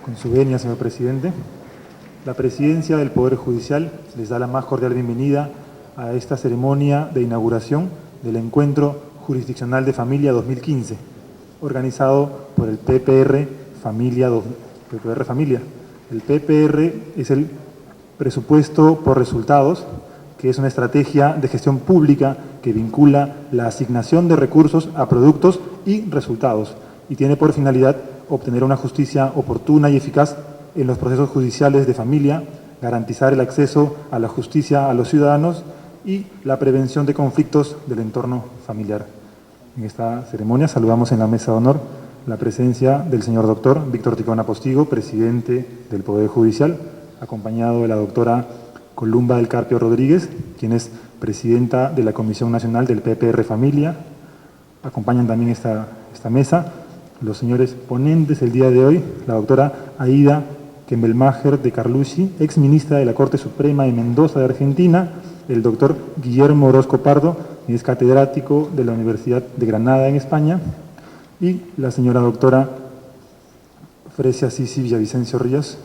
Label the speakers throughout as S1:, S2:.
S1: Con su venia, señor presidente. La Presidencia del Poder Judicial les da la más cordial bienvenida a esta ceremonia de inauguración del Encuentro Jurisdiccional de Familia 2015, organizado por el PPR Familia. El PPR es el presupuesto por resultados, que es una estrategia de gestión pública que vincula la asignación de recursos a productos y resultados, y tiene por finalidad obtener una justicia oportuna y eficaz en los procesos judiciales de familia, garantizar el acceso a la justicia a los ciudadanos y la prevención de conflictos del entorno familiar. En esta ceremonia saludamos en la mesa de honor la presencia del señor doctor Víctor Ticona Postigo, presidente del Poder Judicial, acompañado de la doctora Columba del Carpio Rodríguez, quien es presidenta de la Comisión Nacional del PPR Familia. Acompañan también esta mesa los señores ponentes el día de hoy, la doctora Aida Kemmelmacher de Carlucci, ex ministra de la Corte Suprema de Mendoza de Argentina, el doctor Guillermo Orozco Pardo, que es catedrático de la Universidad de Granada en España, y la señora doctora Fresia Sisi Villavicencio Ríos,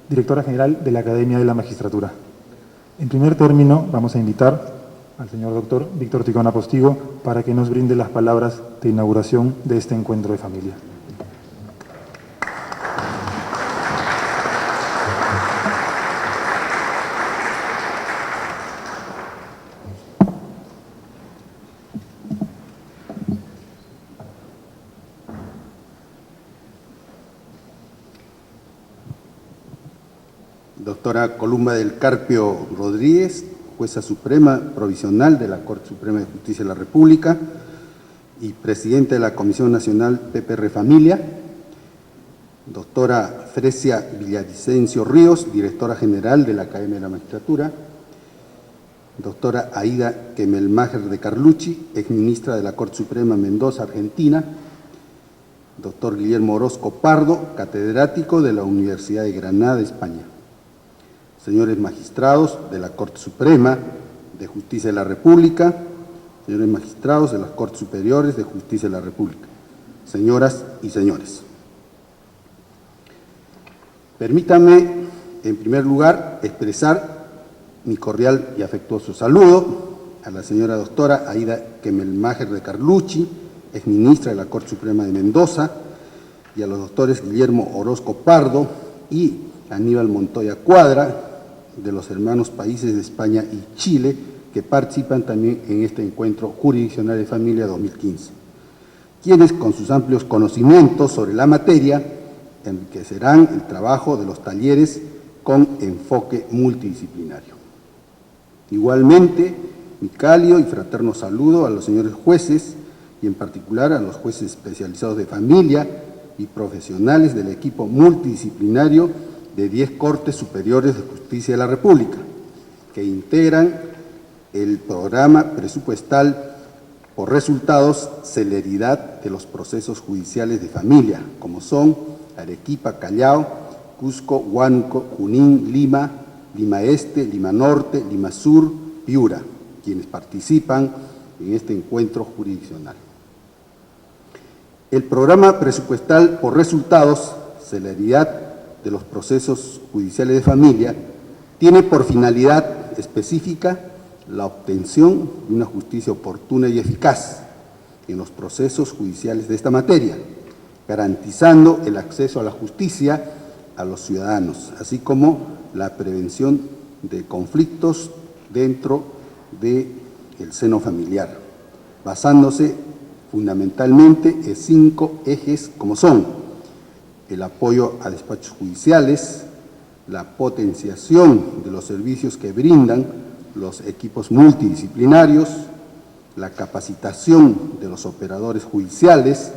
S1: directora general de la Academia de la Magistratura. En primer término, vamos a invitar al señor doctor Víctor Ticona Postigo para que nos brinde las palabras de inauguración de este encuentro de familia.
S2: Doctora Columba del Carpio Rodríguez, jueza suprema provisional de la Corte Suprema de Justicia de la República y presidenta de la Comisión Nacional PPR Familia. Doctora Fresia Villavicencio Ríos, directora general de la Academia de la Magistratura. Doctora Aida Kemmelmacher de Carlucci, exministra de la Corte Suprema Mendoza, Argentina. Doctor Guillermo Orozco Pardo, catedrático de la Universidad de Granada, España. Señores magistrados de la Corte Suprema de Justicia de la República, señores magistrados de las Cortes Superiores de Justicia de la República, señoras y señores. Permítanme, en primer lugar, expresar mi cordial y afectuoso saludo a la señora doctora Aida Kemmelmacher de Carlucci, exministra de la Corte Suprema de Mendoza, y a los doctores Guillermo Orozco Pardo y Aníbal Montoya Cuadra, de los hermanos países de España y Chile, que participan también en este encuentro jurisdiccional de familia 2015, quienes con sus amplios conocimientos sobre la materia enriquecerán el trabajo de los talleres con enfoque multidisciplinario. Igualmente, mi cálido y fraterno saludo a los señores jueces y en particular a los jueces especializados de familia y profesionales del equipo multidisciplinario de 10 Cortes Superiores de Justicia de la República, que integran el programa presupuestal por resultados Celeridad de los Procesos Judiciales de Familia, como son Arequipa, Callao, Cusco, Huánuco, Junín, Lima, Lima Este, Lima Norte, Lima Sur, Piura, quienes participan en este encuentro jurisdiccional. El programa presupuestal por resultados Celeridad de los Procesos Judiciales de Familia tiene por finalidad específica la obtención de una justicia oportuna y eficaz en los procesos judiciales de esta materia, garantizando el acceso a la justicia a los ciudadanos, así como la prevención de conflictos dentro del seno familiar, basándose fundamentalmente en 5 ejes como son el apoyo a despachos judiciales, la potenciación de los servicios que brindan los equipos multidisciplinarios, la capacitación de los operadores judiciales,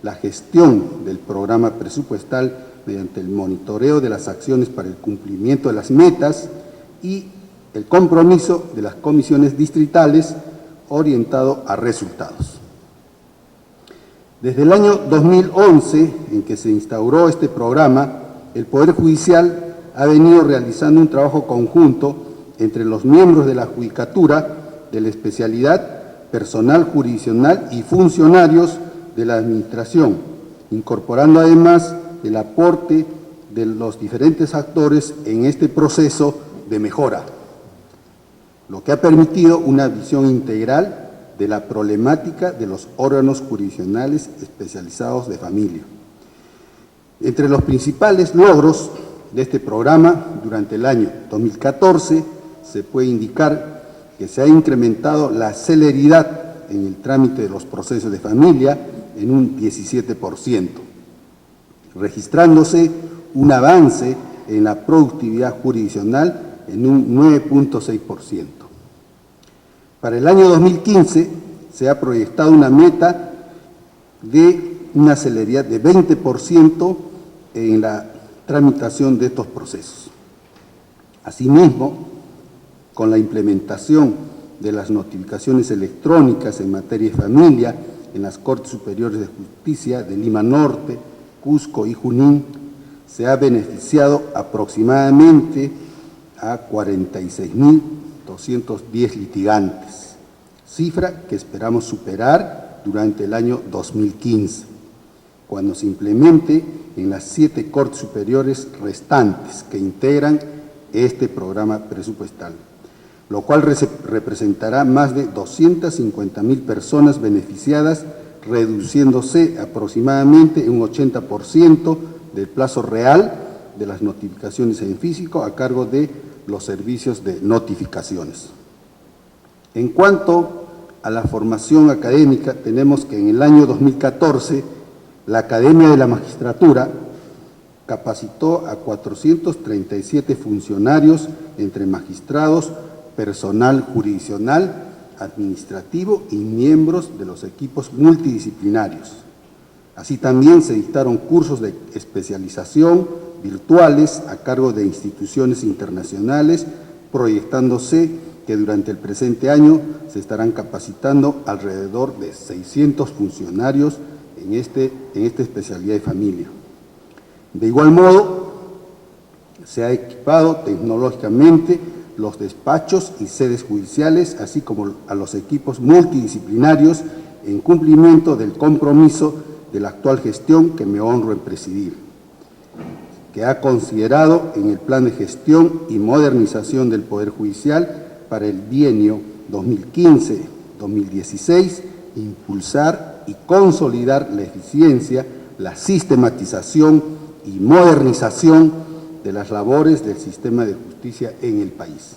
S2: la gestión del programa presupuestal mediante el monitoreo de las acciones para el cumplimiento de las metas y el compromiso de las comisiones distritales orientado a resultados. Desde el año 2011, en que se instauró este programa, el Poder Judicial ha venido realizando un trabajo conjunto entre los miembros de la Judicatura, de la especialidad, personal jurisdiccional y funcionarios de la Administración, incorporando además el aporte de los diferentes actores en este proceso de mejora, lo que ha permitido una visión integral de la problemática de los órganos jurisdiccionales especializados de familia. Entre los principales logros de este programa durante el año 2014 se puede indicar que se ha incrementado la celeridad en el trámite de los procesos de familia en un 17%, registrándose un avance en la productividad jurisdiccional en un 9.6%. Para el año 2015 se ha proyectado una meta de una celeridad de 20% en la tramitación de estos procesos. Asimismo, con la implementación de las notificaciones electrónicas en materia de familia en las Cortes Superiores de Justicia de Lima Norte, Cusco y Junín, se ha beneficiado aproximadamente a 46.210 litigantes, cifra que esperamos superar durante el año 2015, cuando se implemente en las 7 Cortes Superiores restantes que integran este programa presupuestal, lo cual representará más de 250.000 personas beneficiadas, reduciéndose aproximadamente un 80% del plazo real de las notificaciones en físico a cargo de los servicios de notificaciones. En cuanto a la formación académica, tenemos que en el año 2014 la Academia de la Magistratura capacitó a 437 funcionarios entre magistrados, personal jurisdiccional, administrativo y miembros de los equipos multidisciplinarios. Así también se dictaron cursos de especialización virtuales a cargo de instituciones internacionales, proyectándose que durante el presente año se estarán capacitando alrededor de 600 funcionarios en esta especialidad de familia. De igual modo, se ha equipado tecnológicamente los despachos y sedes judiciales, así como a los equipos multidisciplinarios en cumplimiento del compromiso de la actual gestión que me honro en presidir, que ha considerado en el Plan de Gestión y Modernización del Poder Judicial para el bienio 2015-2016, impulsar y consolidar la eficiencia, la sistematización y modernización de las labores del sistema de justicia en el país.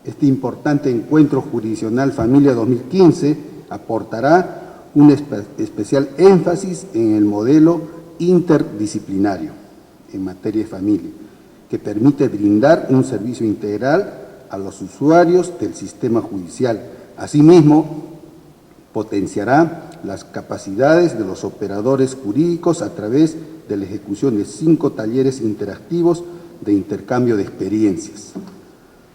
S2: Este importante encuentro jurisdiccional Familia 2015 aportará un especial énfasis en el modelo interdisciplinario en materia de familia, que permite brindar un servicio integral a los usuarios del sistema judicial. Asimismo, potenciará las capacidades de los operadores jurídicos a través de la ejecución de 5 talleres interactivos de intercambio de experiencias.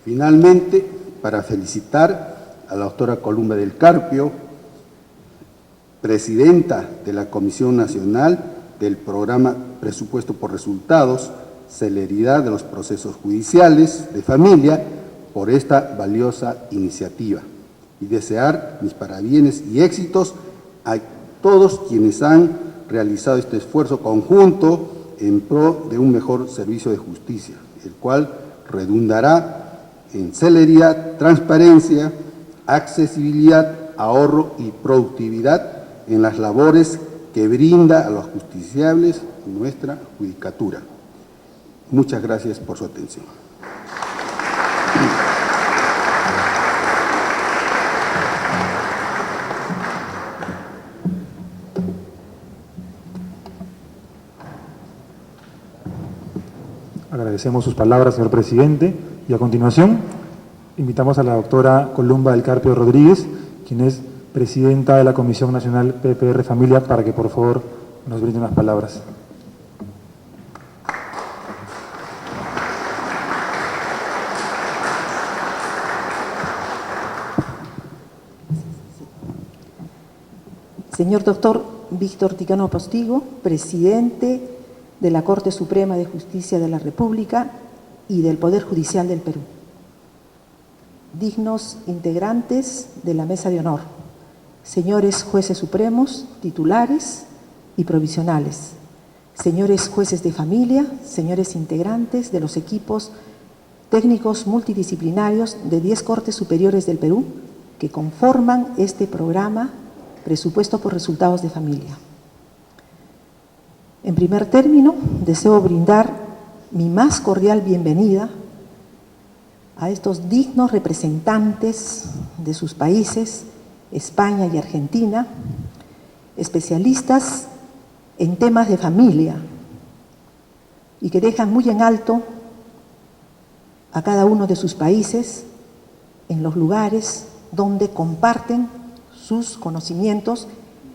S2: Finalmente, para felicitar a la doctora Columba del Carpio, presidenta de la Comisión Nacional del Programa Presupuesto por Resultados, Celeridad de los Procesos Judiciales de Familia, por esta valiosa iniciativa, y desear mis parabienes y éxitos a todos quienes han realizado este esfuerzo conjunto en pro de un mejor servicio de justicia, el cual redundará en celeridad, transparencia, accesibilidad, ahorro y productividad en las labores que brinda a los justiciables nuestra judicatura. Muchas gracias por su atención.
S1: Agradecemos sus palabras, señor presidente, y a continuación invitamos a la doctora Columba del Carpio Rodríguez, quien es presidenta de la Comisión Nacional PPR Familia, para que por favor nos brinde unas palabras.
S3: Señor doctor Víctor Ticano Postigo, presidente de la Corte Suprema de Justicia de la República y del Poder Judicial del Perú. Dignos integrantes de la Mesa de Honor, señores jueces supremos, titulares y provisionales, señores jueces de familia, señores integrantes de los equipos técnicos multidisciplinarios de 10 Cortes Superiores del Perú que conforman este programa Presupuesto por Resultados de Familia. En primer término, deseo brindar mi más cordial bienvenida a estos dignos representantes de sus países, España y Argentina, especialistas en temas de familia y que dejan muy en alto a cada uno de sus países en los lugares donde comparten sus conocimientos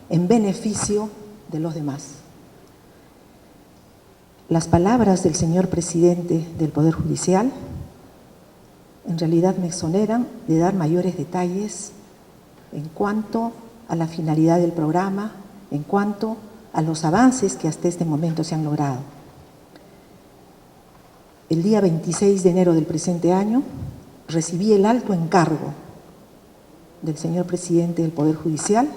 S3: en beneficio de los demás. Las palabras del señor presidente del Poder Judicial en realidad me exoneran de dar mayores detalles en cuanto a la finalidad del programa, en cuanto a los avances que hasta este momento se han logrado. El día 26 de enero del presente año recibí el alto encargo del señor presidente del Poder Judicial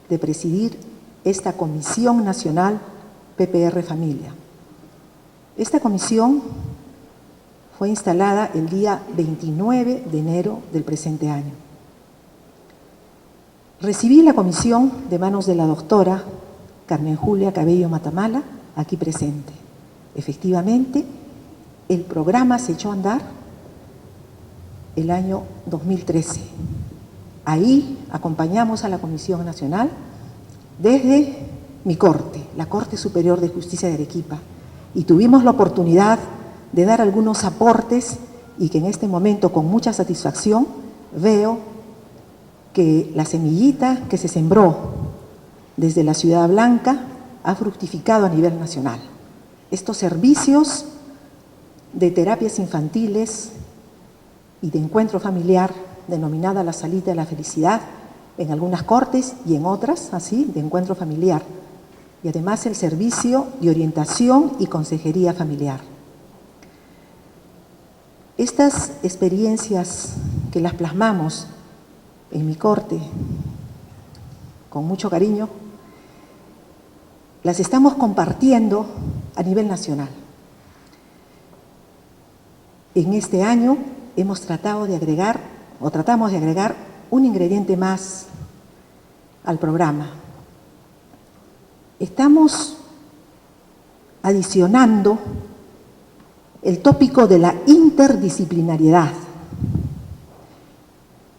S3: de presidir esta Comisión Nacional PPR Familia. Esta comisión fue instalada el día 29 de enero del presente año. Recibí la comisión de manos de la doctora Carmen Julia Cabello Matamala, aquí presente. Efectivamente, el programa se echó a andar el año 2013. Ahí acompañamos a la Comisión Nacional desde mi corte, la Corte Superior de Justicia de Arequipa, y tuvimos la oportunidad de dar algunos aportes y que en este momento con mucha satisfacción veo que la semillita que se sembró desde la Ciudad Blanca ha fructificado a nivel nacional. Estos servicios de terapias infantiles y de encuentro familiar, denominada la Salita de la Felicidad, en algunas cortes y en otras, así, de encuentro familiar. Y además el servicio de orientación y consejería familiar. Estas experiencias que las plasmamos en mi corte con mucho cariño, las estamos compartiendo a nivel nacional. En este año hemos tratamos de agregar un ingrediente más al programa. Estamos adicionando el tópico de la interdisciplinariedad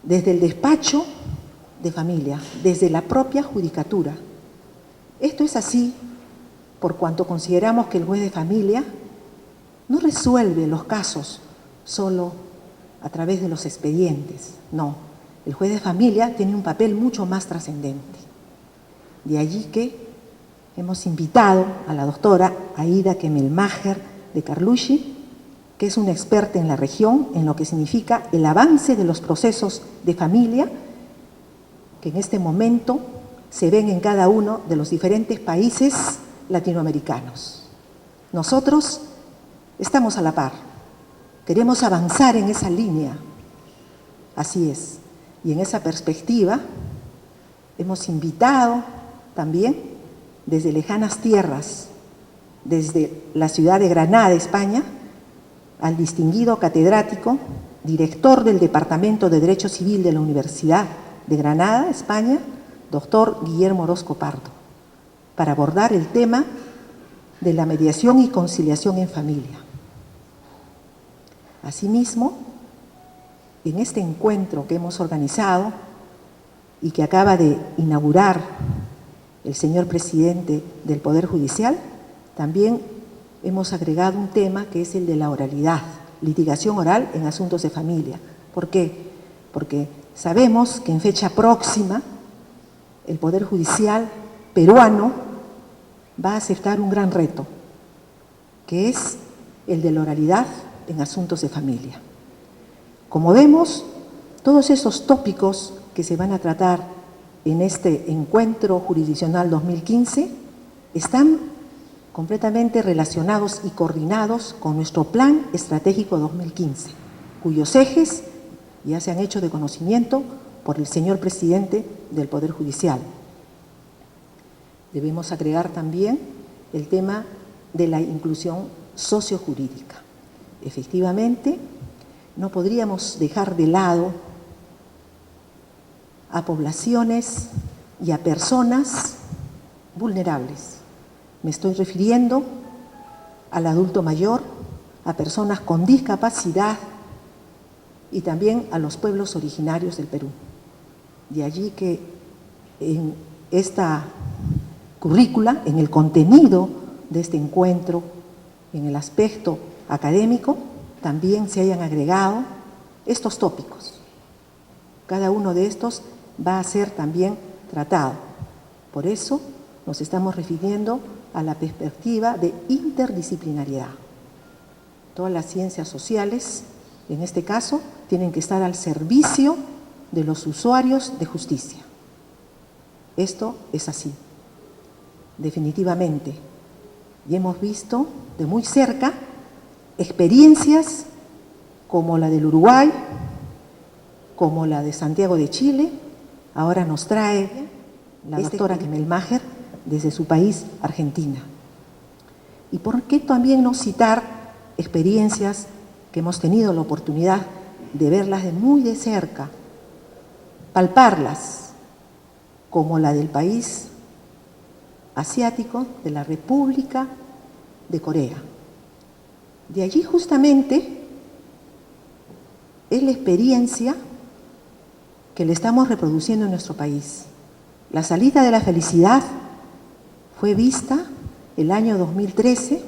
S3: desde el despacho de familia, desde la propia judicatura. Esto es así por cuanto consideramos que el juez de familia no resuelve los casos solo a través de los expedientes, no. El juez de familia tiene un papel mucho más trascendente. De allí que hemos invitado a la doctora Aida Kemelmacher de Carlucci, que es una experta en la región en lo que significa el avance de los procesos de familia que en este momento se ven en cada uno de los diferentes países latinoamericanos. Nosotros estamos a la par, queremos avanzar en esa línea, así es, y en esa perspectiva hemos invitado también desde lejanas tierras, desde la ciudad de Granada, España, al distinguido catedrático, director del Departamento de Derecho Civil de la Universidad de Granada, España, doctor Guillermo Orozco Pardo, para abordar el tema de la mediación y conciliación en familia. Asimismo, en este encuentro que hemos organizado y que acaba de inaugurar el señor presidente del Poder Judicial, también hemos agregado un tema que es el de la oralidad, litigación oral en asuntos de familia. ¿Por qué? Porque sabemos que en fecha próxima el Poder Judicial peruano va a aceptar un gran reto, que es el de la oralidad en asuntos de familia. Como vemos, todos esos tópicos que se van a tratar en este encuentro jurisdiccional 2015 están completamente relacionados y coordinados con nuestro Plan Estratégico 2015, cuyos ejes ya se han hecho de conocimiento por el señor presidente del Poder Judicial. Debemos agregar también el tema de la inclusión sociojurídica. Efectivamente, no podríamos dejar de lado a poblaciones y a personas vulnerables. Me estoy refiriendo al adulto mayor, a personas con discapacidad y también a los pueblos originarios del Perú. De allí que en esta currícula, en el contenido de este encuentro, en el aspecto académico, también se hayan agregado estos tópicos. Cada uno de estos va a ser también tratado. Por eso nos estamos refiriendo a la perspectiva de interdisciplinariedad. Todas las ciencias sociales, en este caso, tienen que estar al servicio de los usuarios de justicia. Esto es así, definitivamente. Y hemos visto de muy cerca experiencias como la del Uruguay, como la de Santiago de Chile. Ahora nos trae la doctora Kemelmacher desde su país, Argentina. ¿Y por qué también no citar experiencias que hemos tenido la oportunidad de verlas de muy de cerca, palparlas, como la del país asiático, de la República de Corea? De allí justamente es la experiencia que le estamos reproduciendo en nuestro país. La salida de la felicidad fue vista el año 2013,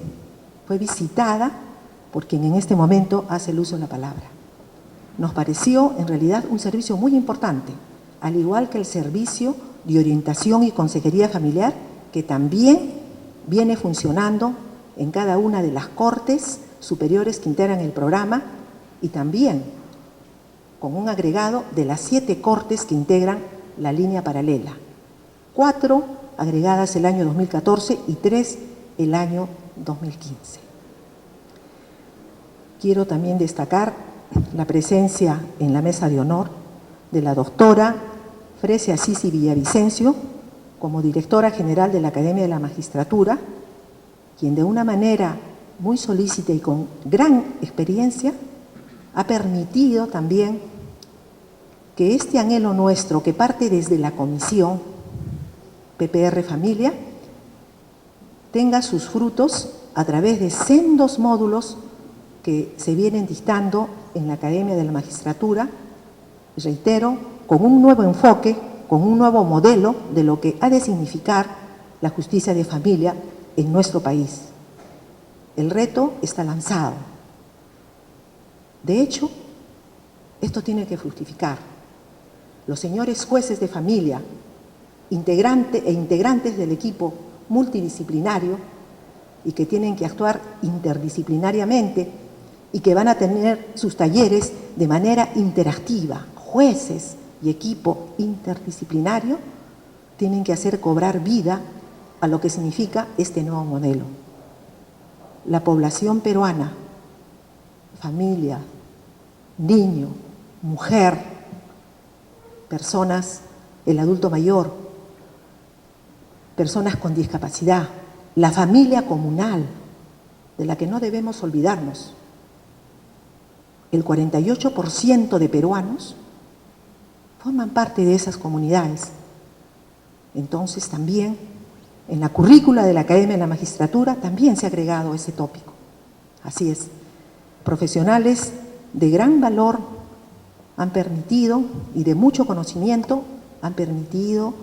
S3: fue visitada por quien en este momento hace el uso de la palabra. Nos pareció en realidad un servicio muy importante, al igual que el servicio de orientación y consejería familiar, que también viene funcionando en cada una de las cortes superiores que integran el programa y también con un agregado de las 7 cortes que integran la línea paralela. 4 agregadas el año 2014 y 3 el año 2015. Quiero también destacar la presencia en la mesa de honor de la doctora Fresia Sisi Villavicencio, como directora general de la Academia de la Magistratura, quien de una manera muy solícita y con gran experiencia ha permitido también que este anhelo nuestro, que parte desde la Comisión PPR Familia, tenga sus frutos a través de sendos módulos que se vienen dictando en la Academia de la Magistratura, reitero, con un nuevo enfoque, con un nuevo modelo de lo que ha de significar la justicia de familia en nuestro país. El reto está lanzado. De hecho, esto tiene que fructificar. Los señores jueces de familia, integrantes del equipo multidisciplinario y que tienen que actuar interdisciplinariamente y que van a tener sus talleres de manera interactiva, jueces y equipo interdisciplinario, tienen que hacer cobrar vida a lo que significa este nuevo modelo. La población peruana, familia, niño, mujer, personas, el adulto mayor, personas con discapacidad, la familia comunal, de la que no debemos olvidarnos. El 48% de peruanos forman parte de esas comunidades. Entonces también en la currícula de la Academia de la Magistratura también se ha agregado ese tópico. Así es, profesionales de gran valor han permitido, y de mucho conocimiento, han permitido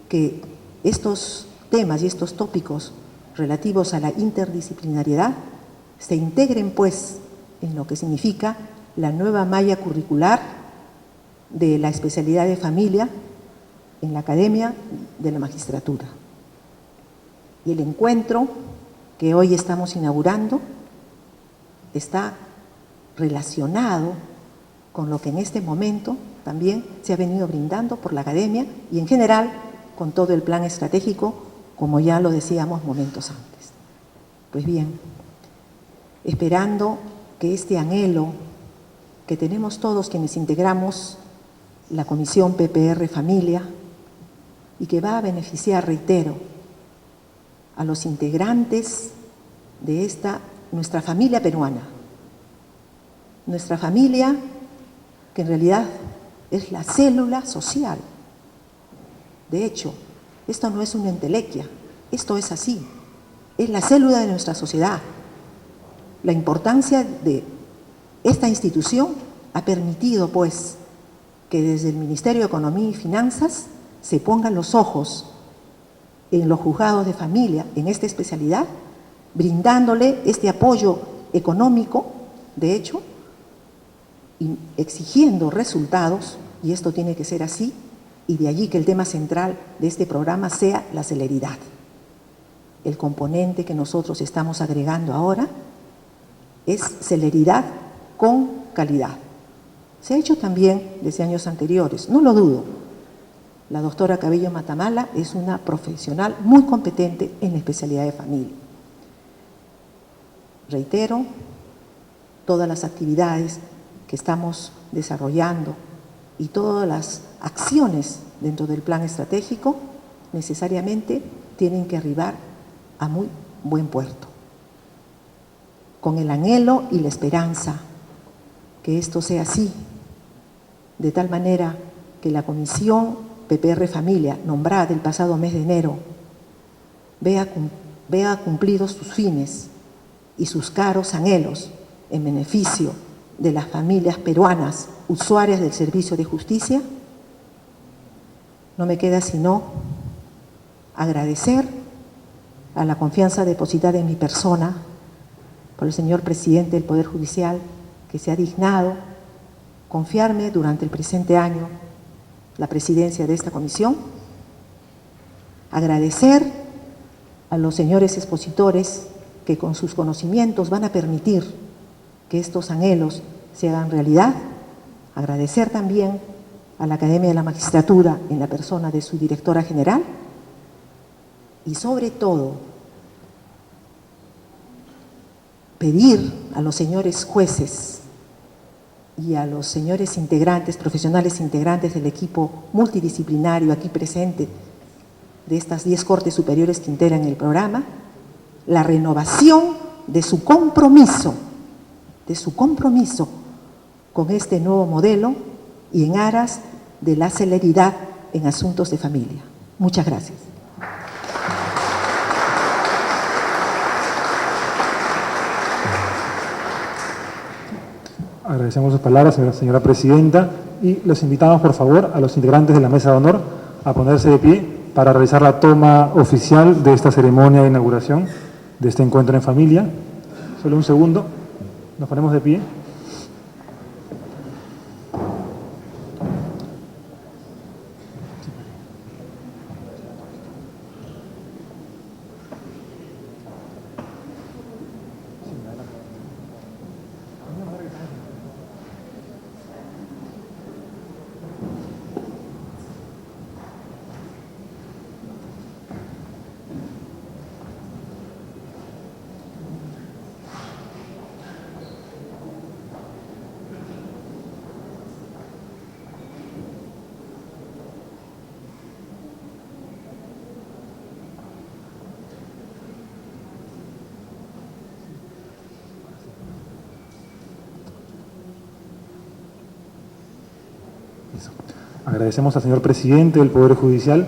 S3: que estos temas y estos tópicos relativos a la interdisciplinariedad se integren pues en lo que significa la nueva malla curricular de la especialidad de familia en la Academia de la Magistratura. Y el encuentro que hoy estamos inaugurando está relacionado con lo que en este momento también se ha venido brindando por la Academia y en general con todo el plan estratégico, como ya lo decíamos momentos antes. Pues bien, esperando que este anhelo que tenemos todos quienes integramos la Comisión PPR Familia y que va a beneficiar, reitero, a los integrantes de nuestra familia peruana. Nuestra familia, que en realidad es la célula social. De hecho, esto no es una entelequia, esto es así, es la célula de nuestra sociedad. La importancia de esta institución ha permitido, pues, que desde el Ministerio de Economía y Finanzas se pongan los ojos en los juzgados de familia, en esta especialidad, brindándole este apoyo económico, de hecho, y exigiendo resultados, y esto tiene que ser así, y de allí que el tema central de este programa sea la celeridad. El componente que nosotros estamos agregando ahora es celeridad con calidad. Se ha hecho también desde años anteriores, no lo dudo. La doctora Cabello Matamala es una profesional muy competente en la especialidad de familia. Reitero, todas las actividades que estamos desarrollando y todas las acciones dentro del plan estratégico necesariamente tienen que arribar a muy buen puerto, con el anhelo y la esperanza que esto sea así, de tal manera que la Comisión PPR Familia, nombrada el pasado mes de enero, vea cumplidos sus fines y sus caros anhelos en beneficio de las familias peruanas usuarias del servicio de justicia. No me queda sino agradecer a la confianza depositada en mi persona por el señor presidente del Poder Judicial, que se ha dignado confiarme durante el presente año la presidencia de esta comisión. Agradecer a los señores expositores que con sus conocimientos van a permitir que estos anhelos se hagan realidad. Agradecer también a la Academia de la Magistratura en la persona de su directora general y sobre todo pedir a los señores jueces y a los señores integrantes, profesionales integrantes del equipo multidisciplinario aquí presente de estas 10 cortes superiores que integran el programa, la renovación de su compromiso con este nuevo modelo y en aras de la celeridad en asuntos de familia. Muchas gracias.
S1: Agradecemos sus palabras, señora presidenta, y los invitamos, por favor, a los integrantes de la mesa de honor a ponerse de pie para realizar la toma oficial de esta ceremonia de inauguración de este encuentro en familia. Solo un segundo, nos ponemos de pie. Agradecemos al señor presidente del Poder Judicial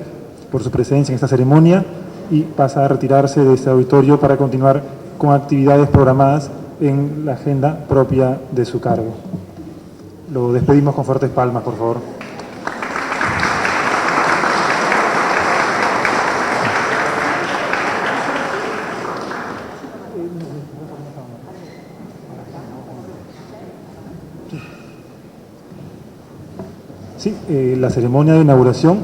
S1: por su presencia en esta ceremonia y pasa a retirarse de este auditorio para continuar con actividades programadas en la agenda propia de su cargo. Lo despedimos con fuertes palmas, por favor. Sí, la ceremonia de inauguración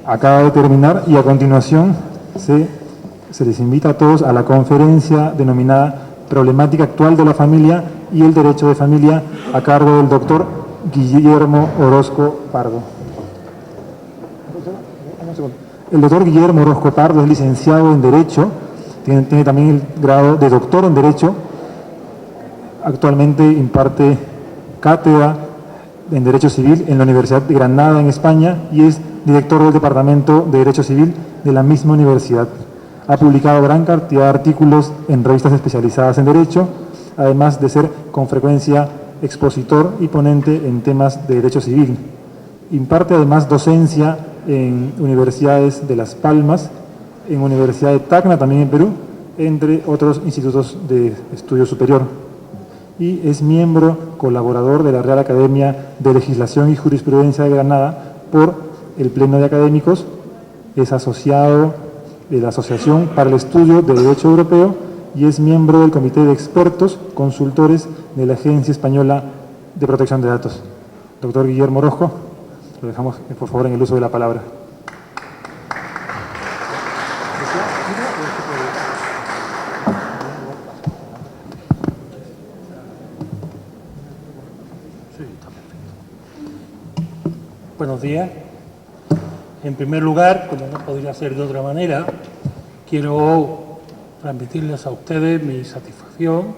S1: acaba de terminar y a continuación se les invita a todos a la conferencia denominada Problemática actual de la familia y el derecho de familia a cargo del doctor Guillermo Orozco Pardo. El doctor Guillermo Orozco Pardo es licenciado en Derecho, tiene también el grado de doctor en Derecho, actualmente imparte cátedra en Derecho Civil en la Universidad de Granada, en España, y es director del Departamento de Derecho Civil de la misma universidad. Ha publicado gran cantidad de artículos en revistas especializadas en Derecho, además de ser con frecuencia expositor y ponente en temas de Derecho Civil. Imparte además docencia en universidades de Las Palmas, en Universidad de Tacna, también en Perú, entre otros institutos de estudio superior. Y es miembro colaborador de la Real Academia de Legislación y Jurisprudencia de Granada por el Pleno de Académicos. Es asociado de la Asociación para el Estudio del Derecho Europeo y es miembro del Comité de Expertos Consultores de la Agencia Española de Protección de Datos. Doctor Guillermo Orozco, lo dejamos, por favor, en el uso de la palabra.
S4: Buenos días. En primer lugar, como no podría ser de otra manera, quiero transmitirles a ustedes mi satisfacción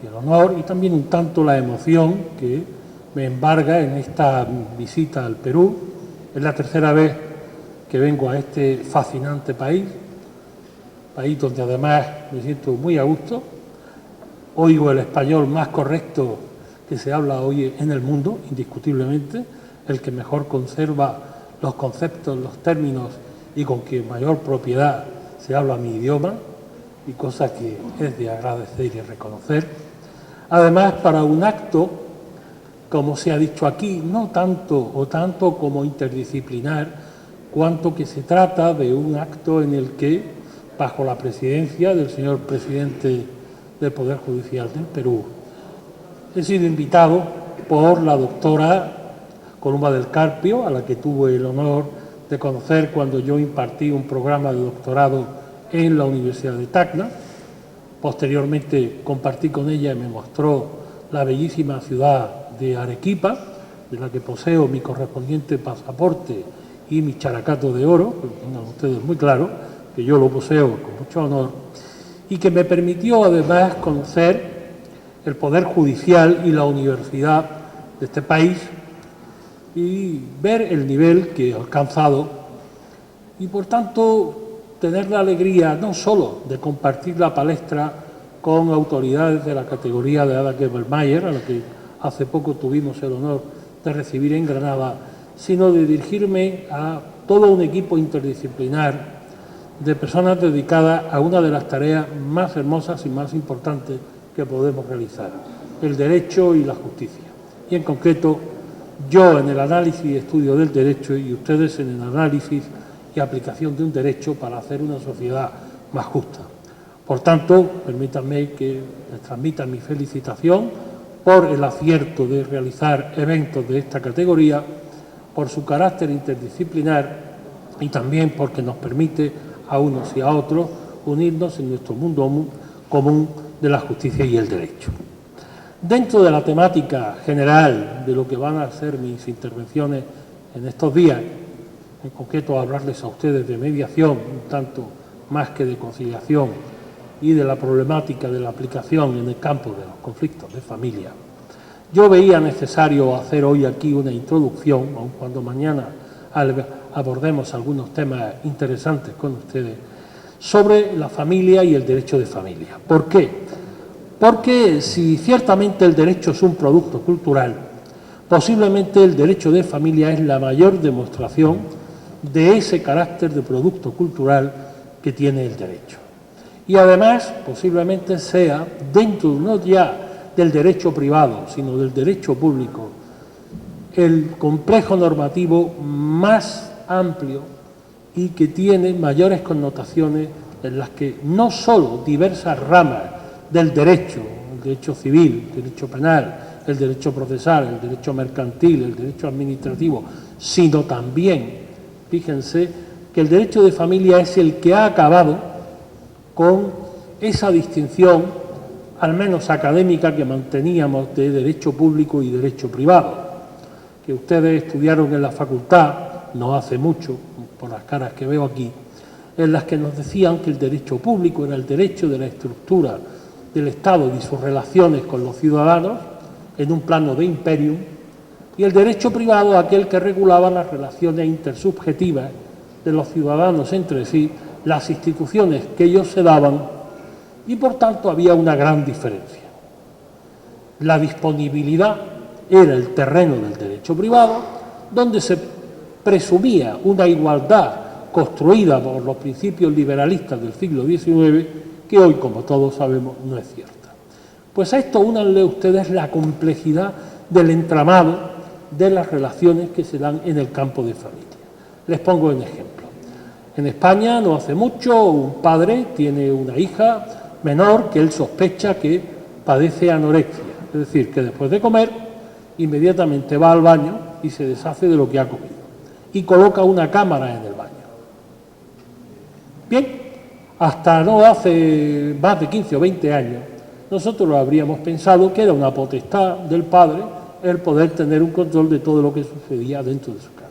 S4: y el honor y también un tanto la emoción que me embarga en esta visita al Perú. Es la tercera vez que vengo a este fascinante país donde además me siento muy a gusto. Oigo el español más correcto que se habla hoy en el mundo, indiscutiblemente, el que mejor conserva los conceptos, los términos y con que mayor propiedad se habla mi idioma, y cosa que es de agradecer y reconocer. Además, para un acto, como se ha dicho aquí, no tanto como interdisciplinar, cuanto que se trata de un acto en el que, bajo la presidencia del señor presidente del Poder Judicial del Perú, he sido invitado por la doctora Columba del Carpio, a la que tuve el honor de conocer cuando yo impartí un programa de doctorado en la Universidad de Tacna. Posteriormente compartí con ella y me mostró la bellísima ciudad de Arequipa, de la que poseo mi correspondiente pasaporte y mi characato de oro, que tengan ustedes muy claro que yo lo poseo con mucho honor, y que me permitió además conocer el Poder Judicial y la universidad de este país y ver el nivel que he alcanzado y, por tanto, tener la alegría no solo de compartir la palestra con autoridades de la categoría de Ada Gebelmayer, a la que hace poco tuvimos el honor de recibir en Granada, sino de dirigirme a todo un equipo interdisciplinar de personas dedicadas a una de las tareas más hermosas y más importantes que podemos realizar, el derecho y la justicia. Y en concreto, yo en el análisis y estudio del derecho y ustedes en el análisis y aplicación de un derecho para hacer una sociedad más justa. Por tanto, permítanme que les transmita mi felicitación por el acierto de realizar eventos de esta categoría, por su carácter interdisciplinar y también porque nos permite a unos y a otros unirnos en nuestro mundo común de la justicia y el derecho. Dentro de la temática general de lo que van a ser mis intervenciones en estos días, en concreto hablarles a ustedes de mediación, un tanto más que de conciliación, y de la problemática de la aplicación en el campo de los conflictos de familia, yo veía necesario hacer hoy aquí una introducción, aun cuando mañana abordemos algunos temas interesantes con ustedes, sobre la familia y el derecho de familia. ¿Por qué? Porque si ciertamente el derecho es un producto cultural, posiblemente el derecho de familia es la mayor demostración de ese carácter de producto cultural que tiene el derecho. Y además, posiblemente sea, dentro no ya del derecho privado, sino del derecho público, el complejo normativo más amplio y que tiene mayores connotaciones en las que no solo diversas ramas del derecho, el derecho civil, el derecho penal, el derecho procesal, el derecho mercantil, el derecho administrativo, sino también, fíjense, que el derecho de familia es el que ha acabado con esa distinción, al menos académica, que manteníamos de derecho público y derecho privado, que ustedes estudiaron en la facultad, no hace mucho, por las caras que veo aquí, en las que nos decían que el derecho público era el derecho de la estructura del Estado y sus relaciones con los ciudadanos en un plano de imperium, y el derecho privado aquel que regulaba las relaciones intersubjetivas de los ciudadanos entre sí las instituciones que ellos se daban y por tanto había una gran diferencia. La disponibilidad era el terreno del derecho privado, donde se presumía una igualdad construida por los principios liberalistas del siglo XIX, que hoy, como todos sabemos, no es cierta. Pues a esto únanle ustedes la complejidad del entramado de las relaciones que se dan en el campo de familia. Les pongo un ejemplo. En España, no hace mucho, un padre tiene una hija menor que él sospecha que padece anorexia, es decir, que después de comer inmediatamente va al baño y se deshace de lo que ha comido y coloca una cámara en el baño. Bien, hasta no hace más de 15 o 20 años, nosotros habríamos pensado que era una potestad del padre el poder tener un control de todo lo que sucedía dentro de su casa.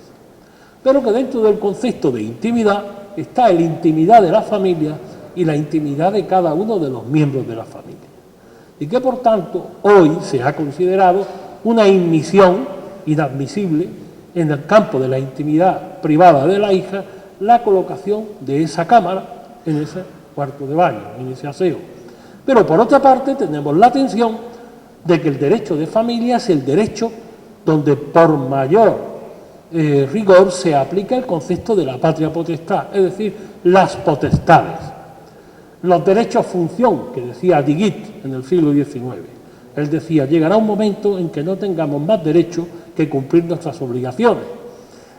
S4: Pero que dentro del concepto de intimidad está la intimidad de la familia y la intimidad de cada uno de los miembros de la familia. Y que por tanto hoy se ha considerado una inmisión inadmisible en el campo de la intimidad privada de la hija la colocación de esa cámara en ese cuarto de baño, en ese aseo. Pero por otra parte tenemos la atención de que el derecho de familia es el derecho donde por mayor rigor se aplica el concepto de la patria potestad, es decir, las potestades. Los derechos función, que decía Diguit en el siglo XIX. Él decía, llegará un momento en que no tengamos más derecho que cumplir nuestras obligaciones.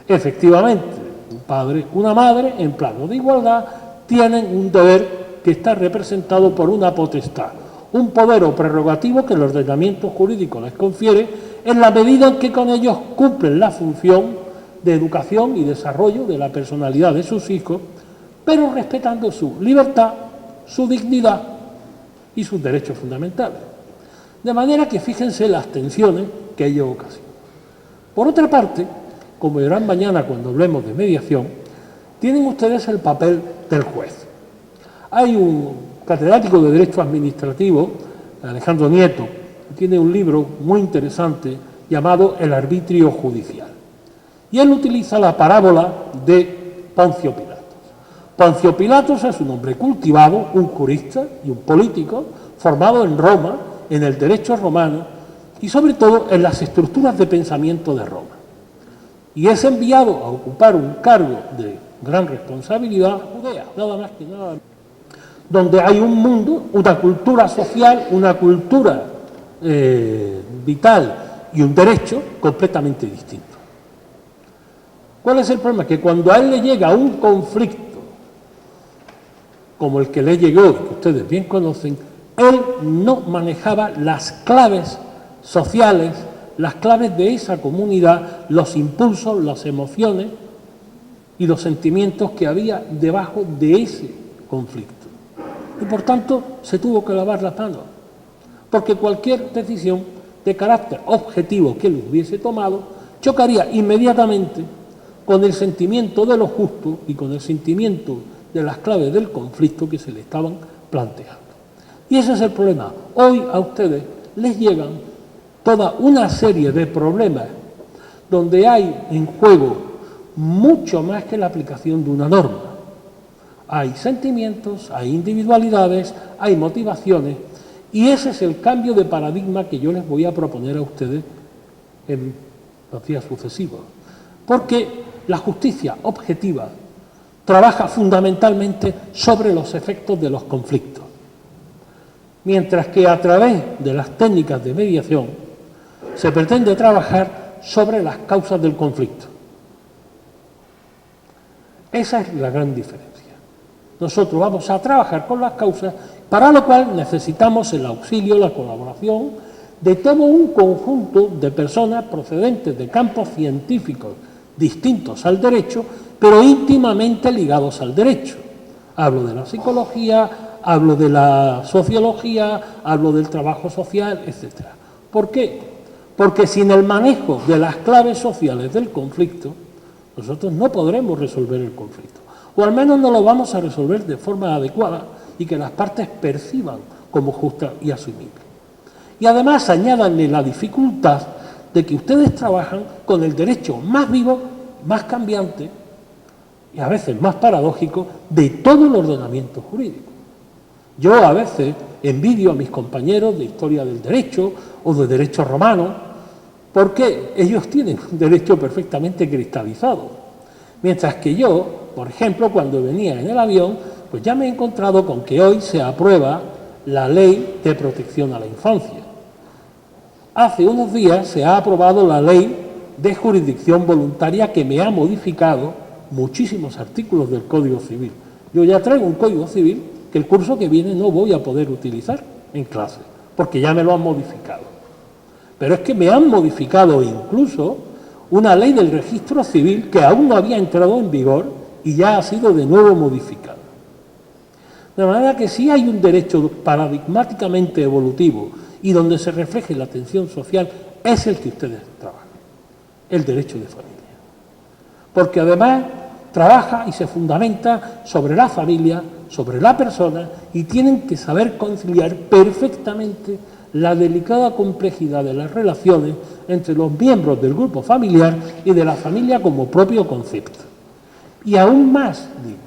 S4: Efectivamente, un padre, una madre, en plano de igualdad, tienen un deber que está representado por una potestad, un poder o prerrogativo que el ordenamiento jurídico les confiere en la medida en que con ellos cumplen la función de educación y desarrollo de la personalidad de sus hijos, pero respetando su libertad, su dignidad y sus derechos fundamentales. De manera que fíjense las tensiones que ello ocasiona. Por otra parte, como verán mañana cuando hablemos de mediación, tienen ustedes el papel del juez. Hay un catedrático de Derecho Administrativo, Alejandro Nieto, que tiene un libro muy interesante llamado El arbitrio judicial. Y él utiliza la parábola de Poncio Pilatos. Poncio Pilatos es un hombre cultivado, un jurista y un político, formado en Roma, en el derecho romano y sobre todo en las estructuras de pensamiento de Roma. Y es enviado a ocupar un cargo de gran responsabilidad a Judea, nada más que nada, donde hay un mundo, una cultura social, una cultura vital y un derecho completamente distinto. ¿Cuál es el problema? Que cuando a él le llega un conflicto como el que le llegó, que ustedes bien conocen, él no manejaba las claves sociales, las claves de esa comunidad, los impulsos, las emociones y los sentimientos que había debajo de ese conflicto. Y por tanto se tuvo que lavar las manos, porque cualquier decisión de carácter objetivo que él hubiese tomado chocaría inmediatamente con el sentimiento de lo justo y con el sentimiento de las claves del conflicto que se le estaban planteando. Y ese es el problema. Hoy a ustedes les llegan toda una serie de problemas donde hay en juego mucho más que la aplicación de una norma. Hay sentimientos, hay individualidades, hay motivaciones, y ese es el cambio de paradigma que yo les voy a proponer a ustedes en los días sucesivos. Porque la justicia objetiva trabaja fundamentalmente sobre los efectos de los conflictos, mientras que a través de las técnicas de mediación se pretende trabajar sobre las causas del conflicto. Esa es la gran diferencia. Nosotros vamos a trabajar con las causas, para lo cual necesitamos el auxilio, la colaboración de todo un conjunto de personas procedentes de campos científicos distintos al derecho, pero íntimamente ligados al derecho. Hablo de la psicología, hablo de la sociología, hablo del trabajo social, etc. ¿Por qué? Porque sin el manejo de las claves sociales del conflicto, nosotros no podremos resolver el conflicto, o al menos no lo vamos a resolver de forma adecuada y que las partes perciban como justa y asumible. Y además añádanle la dificultad de que ustedes trabajan con el derecho más vivo, más cambiante y a veces más paradójico de todo el ordenamiento jurídico. Yo a veces envidio a mis compañeros de historia del derecho o de derecho romano, porque ellos tienen un derecho perfectamente cristalizado. Mientras que yo, por ejemplo, cuando venía en el avión, pues ya me he encontrado con que hoy se aprueba la Ley de Protección a la Infancia. Hace unos días se ha aprobado la Ley de Jurisdicción Voluntaria, que me ha modificado muchísimos artículos del Código Civil. Yo ya traigo un Código Civil que el curso que viene no voy a poder utilizar en clase, porque ya me lo han modificado. Pero es que me han modificado incluso una ley del registro civil que aún no había entrado en vigor y ya ha sido de nuevo modificada. De manera que sí hay un derecho paradigmáticamente evolutivo y donde se refleje la tensión social es el que ustedes trabajan, el derecho de familia. Porque además trabaja y se fundamenta sobre la familia, sobre la persona, y tienen que saber conciliar perfectamente la delicada complejidad de las relaciones entre los miembros del grupo familiar y de la familia como propio concepto. Y aún más, digo,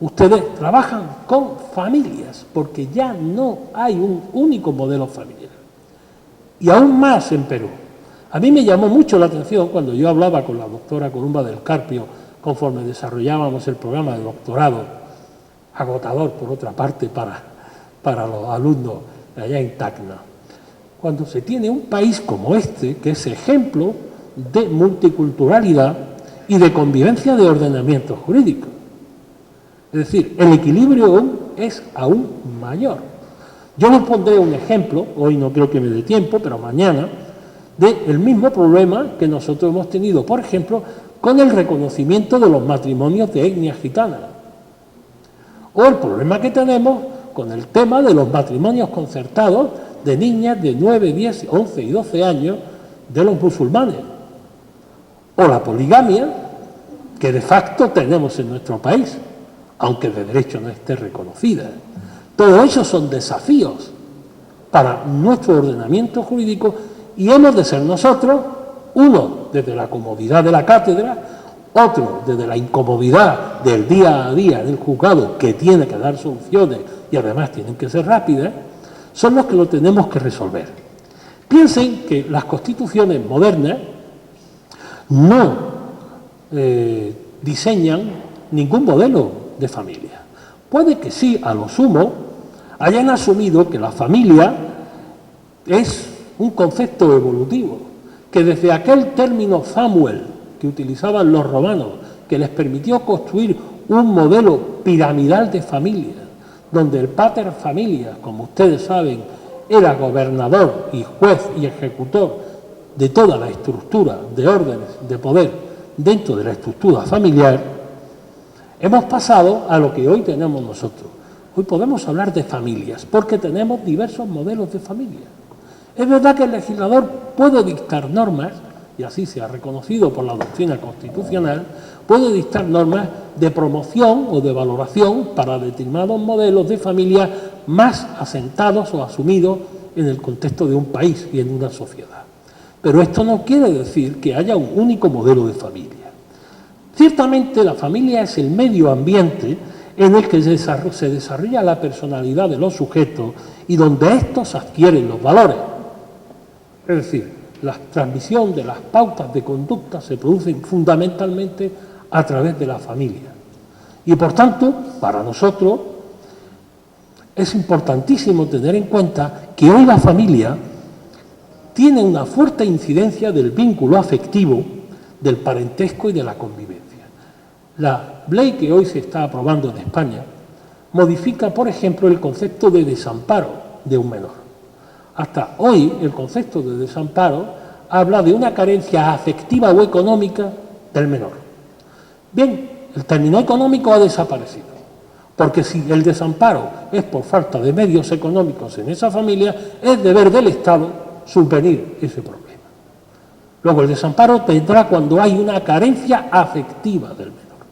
S4: ustedes trabajan con familias, porque ya no hay un único modelo familiar. Y aún más en Perú. A mí me llamó mucho la atención cuando yo hablaba con la doctora Columba del Carpio, conforme desarrollábamos el programa de doctorado, agotador por otra parte para los alumnos allá en Tacna. Cuando se tiene un país como este, que es ejemplo de multiculturalidad y de convivencia de ordenamiento jurídico. Es decir, el equilibrio es aún mayor. Yo les pondré un ejemplo, hoy no creo que me dé tiempo, pero mañana, del mismo problema que nosotros hemos tenido, por ejemplo, con el reconocimiento de los matrimonios de etnia gitana. O el problema que tenemos con el tema de los matrimonios concertados de niñas de 9, 10, 11 y 12 años de los musulmanes. O la poligamia, que de facto tenemos en nuestro país, aunque de derecho no esté reconocida. Todo eso son desafíos para nuestro ordenamiento jurídico y hemos de ser nosotros, uno desde la comodidad de la cátedra, otro desde la incomodidad del día a día del juzgado, que tiene que dar soluciones y además tienen que ser rápidas, son los que lo tenemos que resolver. Piensen que las constituciones modernas no diseñan ningún modelo de familia. Puede que sí, a lo sumo, hayan asumido que la familia es un concepto evolutivo, que desde aquel término Samuel que utilizaban los romanos, que les permitió construir un modelo piramidal de familia, donde el pater familias, como ustedes saben, era gobernador y juez y ejecutor de toda la estructura de órdenes de poder dentro de la estructura familiar, hemos pasado a lo que hoy tenemos nosotros. Hoy podemos hablar de familias, porque tenemos diversos modelos de familia. Es verdad que el legislador puede dictar normas, y así se ha reconocido por la doctrina constitucional, puede dictar normas de promoción o de valoración para determinados modelos de familia más asentados o asumidos en el contexto de un país y en una sociedad. Pero esto no quiere decir que haya un único modelo de familia. Ciertamente la familia es el medio ambiente en el que se desarrolla la personalidad de los sujetos y donde estos adquieren los valores. Es decir, la transmisión de las pautas de conducta se produce fundamentalmente a través de la familia. Y por tanto, para nosotros es importantísimo tener en cuenta que hoy la familia tiene una fuerte incidencia del vínculo afectivo, del parentesco y de la convivencia. La ley que hoy se está aprobando en España modifica, por ejemplo, el concepto de desamparo de un menor. Hasta hoy el concepto de desamparo habla de una carencia afectiva o económica del menor. Bien, el término económico ha desaparecido, porque si el desamparo es por falta de medios económicos en esa familia, es deber del Estado subvenir ese problema. Luego el desamparo tendrá cuando hay una carencia afectiva del menor,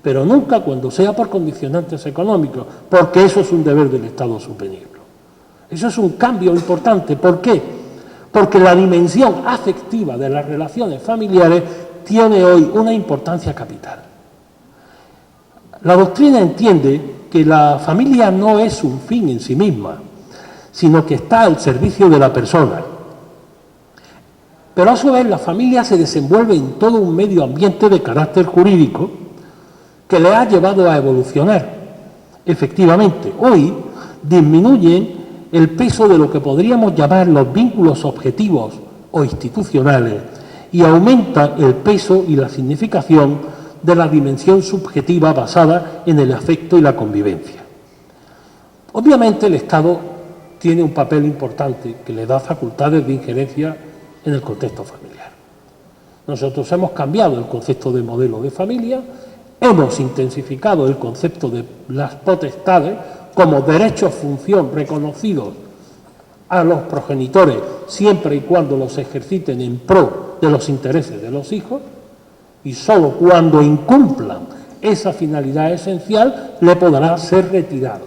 S4: pero nunca cuando sea por condicionantes económicos, porque eso es un deber del Estado subvenirlo. Eso es un cambio importante. ¿Por qué? Porque la dimensión afectiva de las relaciones familiares tiene hoy una importancia capital. La doctrina entiende que la familia no es un fin en sí misma, sino que está al servicio de la persona. Pero a su vez la familia se desenvuelve en todo un medio ambiente de carácter jurídico que le ha llevado a evolucionar. Efectivamente, hoy disminuyen el peso de lo que podríamos llamar los vínculos objetivos o institucionales y aumenta el peso y la significación de la dimensión subjetiva basada en el afecto y la convivencia. Obviamente el Estado tiene un papel importante que le da facultades de injerencia en el contexto familiar. Nosotros hemos cambiado el concepto de modelo de familia, hemos intensificado el concepto de las potestades como derechos-función reconocidos a los progenitores siempre y cuando los ejerciten en pro de los intereses de los hijos, y sólo cuando incumplan esa finalidad esencial le podrá ser retirado.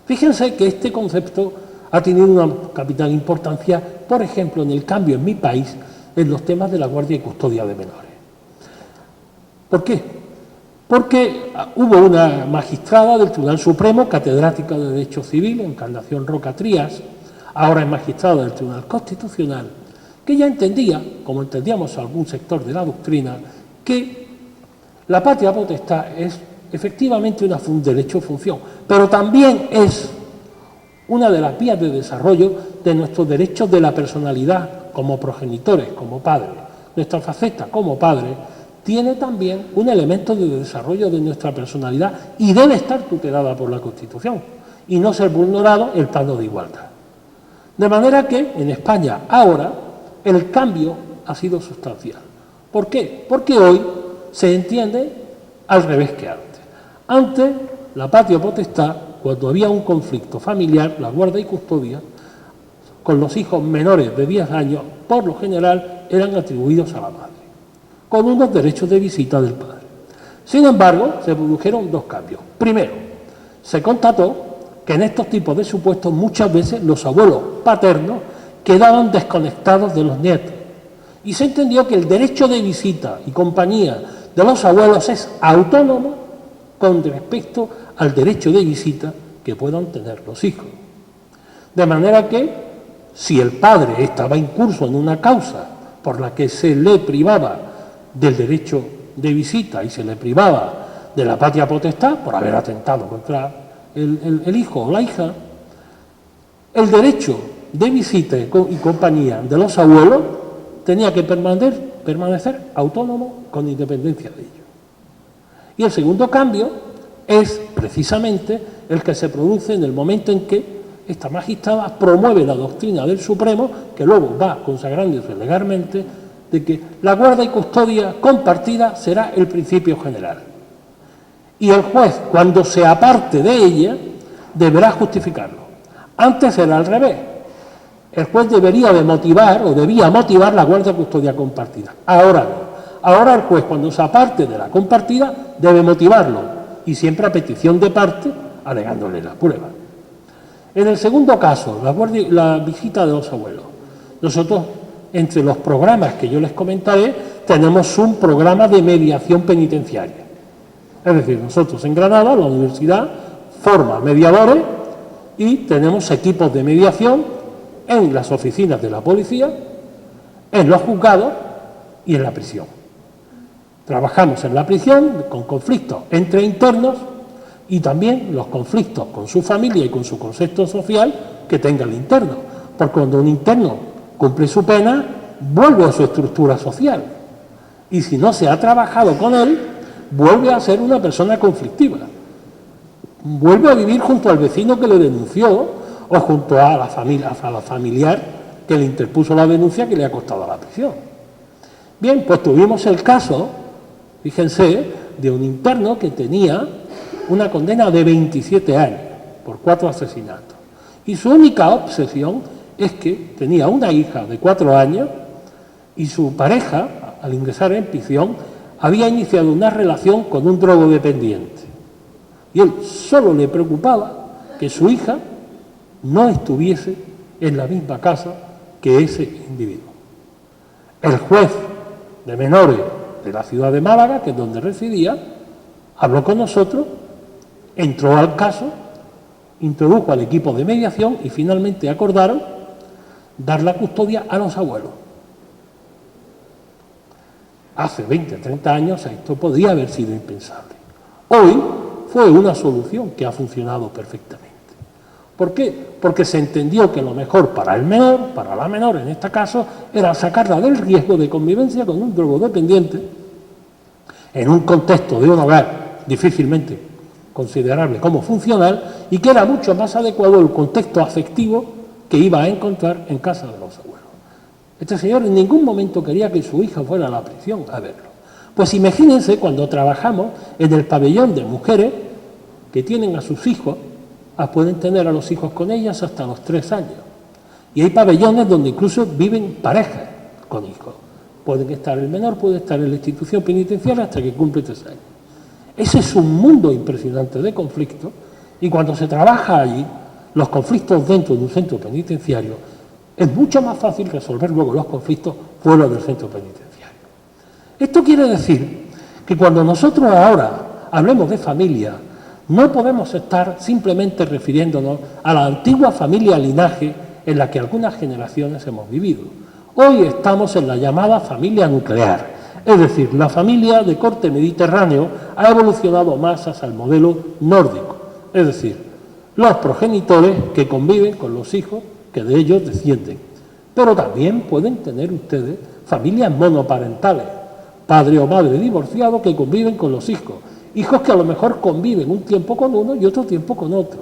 S4: Fíjense que este concepto ha tenido una capital importancia, por ejemplo, en el cambio en mi país en los temas de la guardia y custodia de menores. ¿Por qué? Porque hubo una magistrada del Tribunal Supremo, catedrática de Derecho Civil, Encarnación Roca Trías, ahora es magistrada del Tribunal Constitucional, que ya entendía, como entendíamos algún sector de la doctrina, que la patria potestad es efectivamente un derecho-función, pero también es una de las vías de desarrollo de nuestros derechos de la personalidad como progenitores, como padres. Nuestra faceta como padres tiene también un elemento de desarrollo de nuestra personalidad y debe estar tutelada por la Constitución y no ser vulnerado el plano de igualdad. De manera que en España ahora el cambio ha sido sustancial. ¿Por qué? Porque hoy se entiende al revés que antes. Antes, la patria potestad, cuando había un conflicto familiar, la guarda y custodia, con los hijos menores de 10 años, por lo general eran atribuidos a la madre, con unos derechos de visita del padre. Sin embargo, se produjeron dos cambios. Primero, se constató que en estos tipos de supuestos muchas veces los abuelos paternos quedaban desconectados de los nietos y se entendió que el derecho de visita y compañía de los abuelos es autónomo con respecto al derecho de visita que puedan tener los hijos. De manera que, si el padre estaba incurso en una causa por la que se le privaba del derecho de visita y se le privaba de la patria potestad por haber atentado contra el hijo o la hija, el derecho de visita y compañía de los abuelos tenía que permanecer autónomo con independencia de ello. Y el segundo cambio es precisamente el que se produce en el momento en que esta magistrada promueve la doctrina del Supremo, que luego va consagrándose legalmente, de que la guarda y custodia compartida será el principio general. Y el juez, cuando se aparte de ella, deberá justificarlo. Antes era al revés. El juez debería de motivar o debía motivar la guarda y custodia compartida. Ahora no. Ahora el juez, cuando se aparte de la compartida, debe motivarlo, y siempre a petición de parte, alegándole la prueba. En el segundo caso, la visita de los abuelos, nosotros, entre los programas que yo les comentaré, tenemos un programa de mediación penitenciaria. Es decir, nosotros en Granada, la universidad, forma mediadores y tenemos equipos de mediación en las oficinas de la policía, en los juzgados y en la prisión. Trabajamos en la prisión con conflictos entre internos y también los conflictos con su familia y con su concepto social que tenga el interno. Porque cuando un interno cumple su pena, vuelve a su estructura social. Y si no se ha trabajado con él, vuelve a ser una persona conflictiva. Vuelve a vivir junto al vecino que le denunció o junto a la familiar que le interpuso la denuncia que le ha costado la prisión. Bien, pues tuvimos el caso, fíjense, de un interno que tenía una condena de 27 años por 4 asesinatos. Y su única obsesión es que tenía una hija de 4 años y su pareja, al ingresar en prisión, había iniciado una relación con un drogodependiente. Y él solo le preocupaba que su hija no estuviese en la misma casa que ese individuo. El juez de menores de la ciudad de Málaga, que es donde residía, habló con nosotros, entró al caso, introdujo al equipo de mediación y finalmente acordaron dar la custodia a los abuelos. Hace 20, 30 años esto podría haber sido impensable. Hoy fue una solución que ha funcionado perfectamente. ¿Por qué? Porque se entendió que lo mejor para el menor, para la menor en este caso, era sacarla del riesgo de convivencia con un drogodependiente en un contexto de un hogar difícilmente considerable como funcional y que era mucho más adecuado el contexto afectivo que iba a encontrar en casa de los abuelos. Este señor en ningún momento quería que su hija fuera a la prisión a verlo. Pues imagínense cuando trabajamos en el pabellón de mujeres que tienen a sus hijos, pueden tener a los hijos con ellas hasta los 3 años. Y hay pabellones donde incluso viven parejas con hijos. Pueden estar el menor, puede estar en la institución penitenciaria hasta que cumple 3 años. Ese es un mundo impresionante de conflictos y cuando se trabaja allí, los conflictos dentro de un centro penitenciario, es mucho más fácil resolver luego los conflictos fuera del centro penitenciario. Esto quiere decir que cuando nosotros ahora hablemos de familia, no podemos estar simplemente refiriéndonos a la antigua familia linaje en la que algunas generaciones hemos vivido. Hoy estamos en la llamada familia nuclear, es decir, la familia de corte mediterráneo ha evolucionado más hacia el modelo nórdico, es decir, los progenitores que conviven con los hijos que de ellos descienden. Pero también pueden tener ustedes familias monoparentales, padre o madre divorciados que conviven con los hijos, hijos que a lo mejor conviven un tiempo con uno y otro tiempo con otro.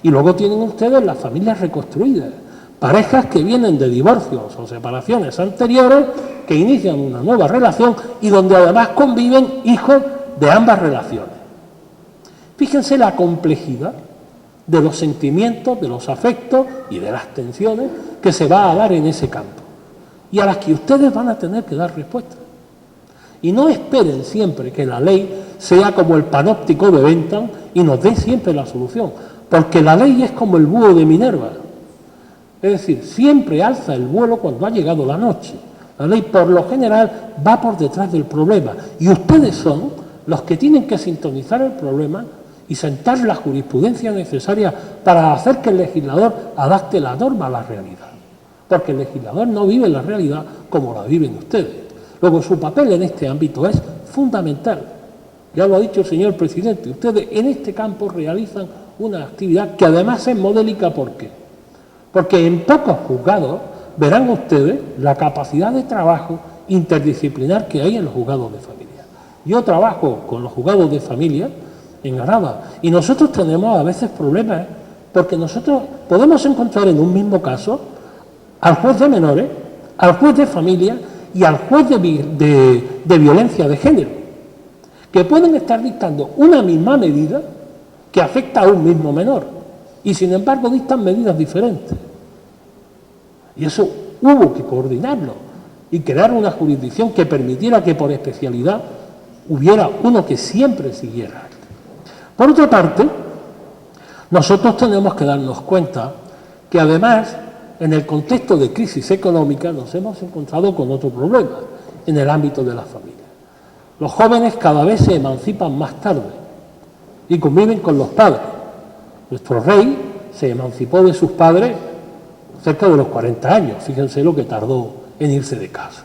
S4: Y luego tienen ustedes las familias reconstruidas, parejas que vienen de divorcios o separaciones anteriores, que inician una nueva relación y donde además conviven hijos de ambas relaciones. Fíjense la complejidad de los sentimientos, de los afectos y de las tensiones que se va a dar en ese campo y a las que ustedes van a tener que dar respuesta. Y no esperen siempre que la ley sea como el panóptico de Bentham y nos dé siempre la solución, porque la ley es como el búho de Minerva, es decir, siempre alza el vuelo cuando ha llegado la noche. La ley por lo general va por detrás del problema y ustedes son los que tienen que sintonizar el problema y sentar la jurisprudencia necesaria para hacer que el legislador adapte la norma a la realidad, porque el legislador no vive la realidad como la viven ustedes. Luego, su papel en este ámbito es fundamental. Ya lo ha dicho el señor presidente, ustedes en este campo realizan una actividad que además es modélica. ¿Por qué? Porque en pocos juzgados verán ustedes la capacidad de trabajo interdisciplinar que hay en los juzgados de familia. Yo trabajo con los juzgados de familia en Granada y nosotros tenemos a veces problemas porque nosotros podemos encontrar en un mismo caso al juez de menores, al juez de familia y al juez de violencia de género, que pueden estar dictando una misma medida que afecta a un mismo menor y sin embargo dictan medidas diferentes. Y eso hubo que coordinarlo y crear una jurisdicción que permitiera que por especialidad hubiera uno que siempre siguiera. Por otra parte, nosotros tenemos que darnos cuenta que además en el contexto de crisis económica nos hemos encontrado con otro problema en el ámbito de la familia. Los jóvenes cada vez se emancipan más tarde y conviven con los padres. Nuestro rey se emancipó de sus padres cerca de los 40 años, fíjense lo que tardó en irse de casa.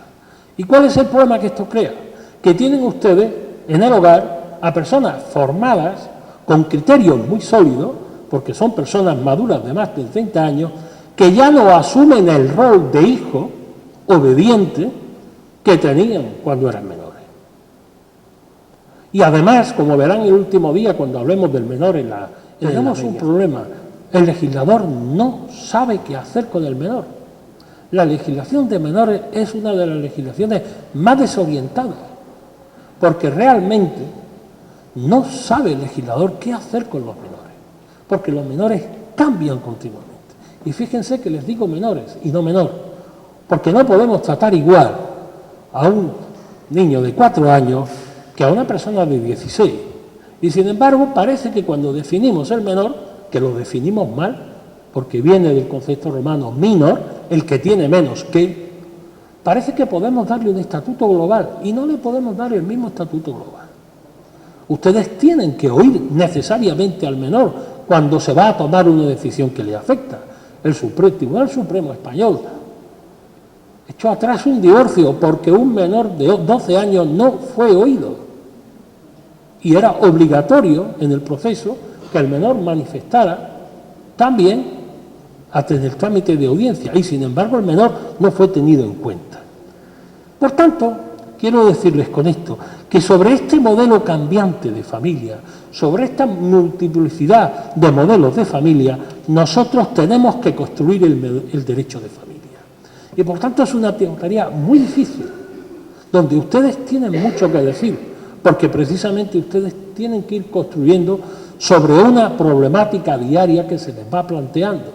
S4: ¿Y cuál es el problema que esto crea? Que tienen ustedes en el hogar a personas formadas con criterios muy sólidos, porque son personas maduras de más de 30 años, que ya no asumen el rol de hijo obediente que tenían cuando eran menores. Y además, como verán el último día cuando hablemos del menor tenemos un problema. El legislador no sabe qué hacer con el menor. La legislación de menores es una de las legislaciones más desorientadas, porque realmente no sabe el legislador qué hacer con los menores, porque los menores cambian continuamente. Y fíjense que les digo menores y no menor, porque no podemos tratar igual a un niño de 4 años que a una persona de 16. Y sin embargo parece que cuando definimos el menor, que lo definimos mal, porque viene del concepto romano minor, el que tiene menos que, parece que podemos darle un estatuto global y no le podemos dar el mismo estatuto global. Ustedes tienen que oír necesariamente al menor cuando se va a tomar una decisión que le afecta. El Tribunal Supremo Español echó atrás un divorcio porque un menor de 12 años no fue oído. Y era obligatorio en el proceso que el menor manifestara también en el trámite de audiencia. Y sin embargo el menor no fue tenido en cuenta. Por tanto, quiero decirles con esto que sobre este modelo cambiante de familia, sobre esta multiplicidad de modelos de familia, nosotros tenemos que construir el derecho de familia. Y por tanto es una tarea muy difícil, donde ustedes tienen mucho que decir, porque precisamente ustedes tienen que ir construyendo sobre una problemática diaria que se les va planteando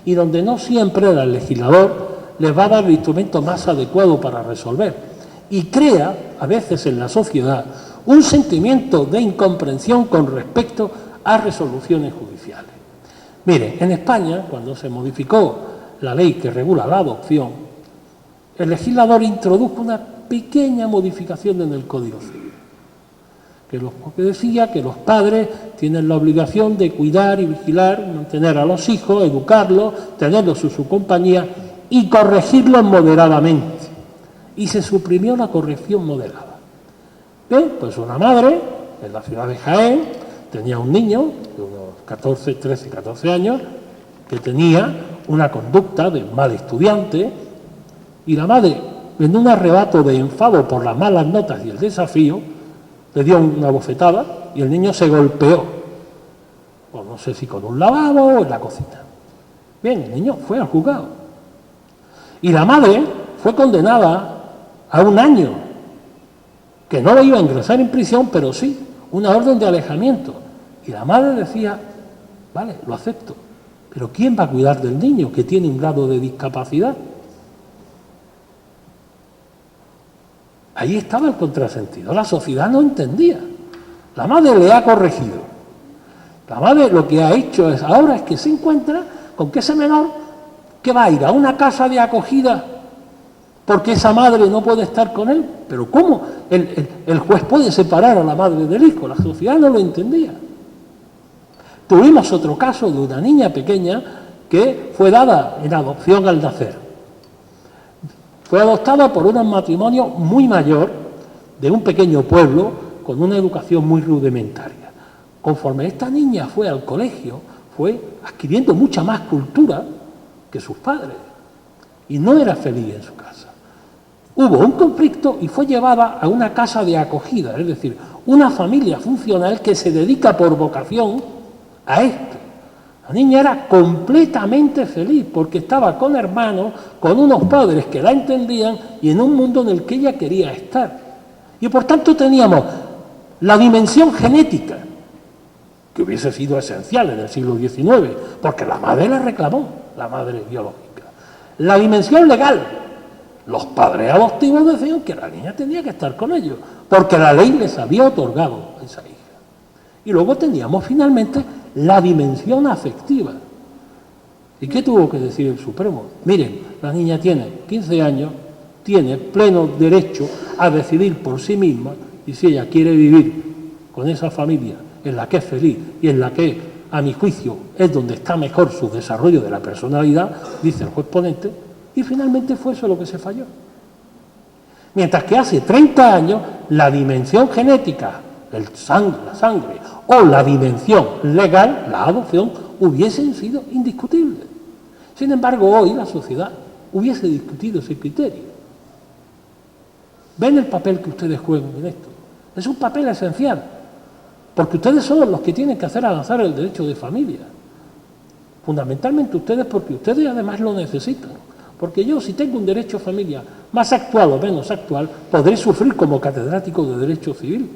S4: y donde no siempre el legislador les va a dar el instrumento más adecuado para resolver. Y crea, a veces en la sociedad, un sentimiento de incomprensión con respecto a resoluciones judiciales. Mire, en España, cuando se modificó la ley que regula la adopción, el legislador introdujo una pequeña modificación en el Código Civil, que decía que los padres tienen la obligación de cuidar y vigilar, mantener a los hijos, educarlos, tenerlos en su compañía y corregirlos moderadamente. Y se suprimió la corrección moderada. Bien, pues una madre en la ciudad de Jaén tenía un niño de unos 13, 14 años que tenía una conducta de mal estudiante y la madre, en un arrebato de enfado por las malas notas y el desafío, le dio una bofetada y el niño se golpeó, o no sé si con un lavabo o en la cocina. Bien, el niño fue al juzgado y la madre fue condenada a 1 año, que no le iba a ingresar en prisión, pero sí una orden de alejamiento. Y la madre decía, vale, lo acepto, pero ¿quién va a cuidar del niño que tiene un grado de discapacidad? Ahí estaba el contrasentido. La sociedad no entendía. La madre le ha corregido. La madre lo que ha hecho ahora es que se encuentra con que ese menor que va a ir a una casa de acogida porque esa madre no puede estar con él. Pero ¿cómo el juez puede separar a la madre del hijo? La sociedad no lo entendía. Tuvimos otro caso de una niña pequeña que fue dada en adopción al nacer. Fue adoptada por un matrimonio muy mayor de un pequeño pueblo con una educación muy rudimentaria. Conforme esta niña fue al colegio, fue adquiriendo mucha más cultura que sus padres y no era feliz en su casa. Hubo un conflicto y fue llevada a una casa de acogida, es decir, una familia funcional que se dedica por vocación a esto. La niña era completamente feliz porque estaba con hermanos, con unos padres que la entendían y en un mundo en el que ella quería estar. Y por tanto teníamos la dimensión genética, que hubiese sido esencial en el siglo XIX, porque la madre la reclamó, la madre biológica. La dimensión legal, los padres adoptivos decían que la niña tenía que estar con ellos, porque la ley les había otorgado a esa hija. Y luego teníamos finalmente la dimensión afectiva. ¿Y qué tuvo que decir el Supremo? Miren, la niña tiene 15 años, tiene pleno derecho a decidir por sí misma y si ella quiere vivir con esa familia en la que es feliz y en la que, a mi juicio, es donde está mejor su desarrollo de la personalidad, dice el juez ponente, y finalmente fue eso lo que se falló. Mientras que hace 30 años la dimensión genética, la sangre o la dimensión legal, la adopción, hubiesen sido indiscutibles. Sin embargo, hoy la sociedad hubiese discutido ese criterio. ¿Ven el papel que ustedes juegan en esto? Es un papel esencial, porque ustedes son los que tienen que hacer avanzar el derecho de familia. Fundamentalmente ustedes, porque ustedes además lo necesitan. Porque yo, si tengo un derecho a familia más actual o menos actual, podré sufrir como catedrático de Derecho Civil,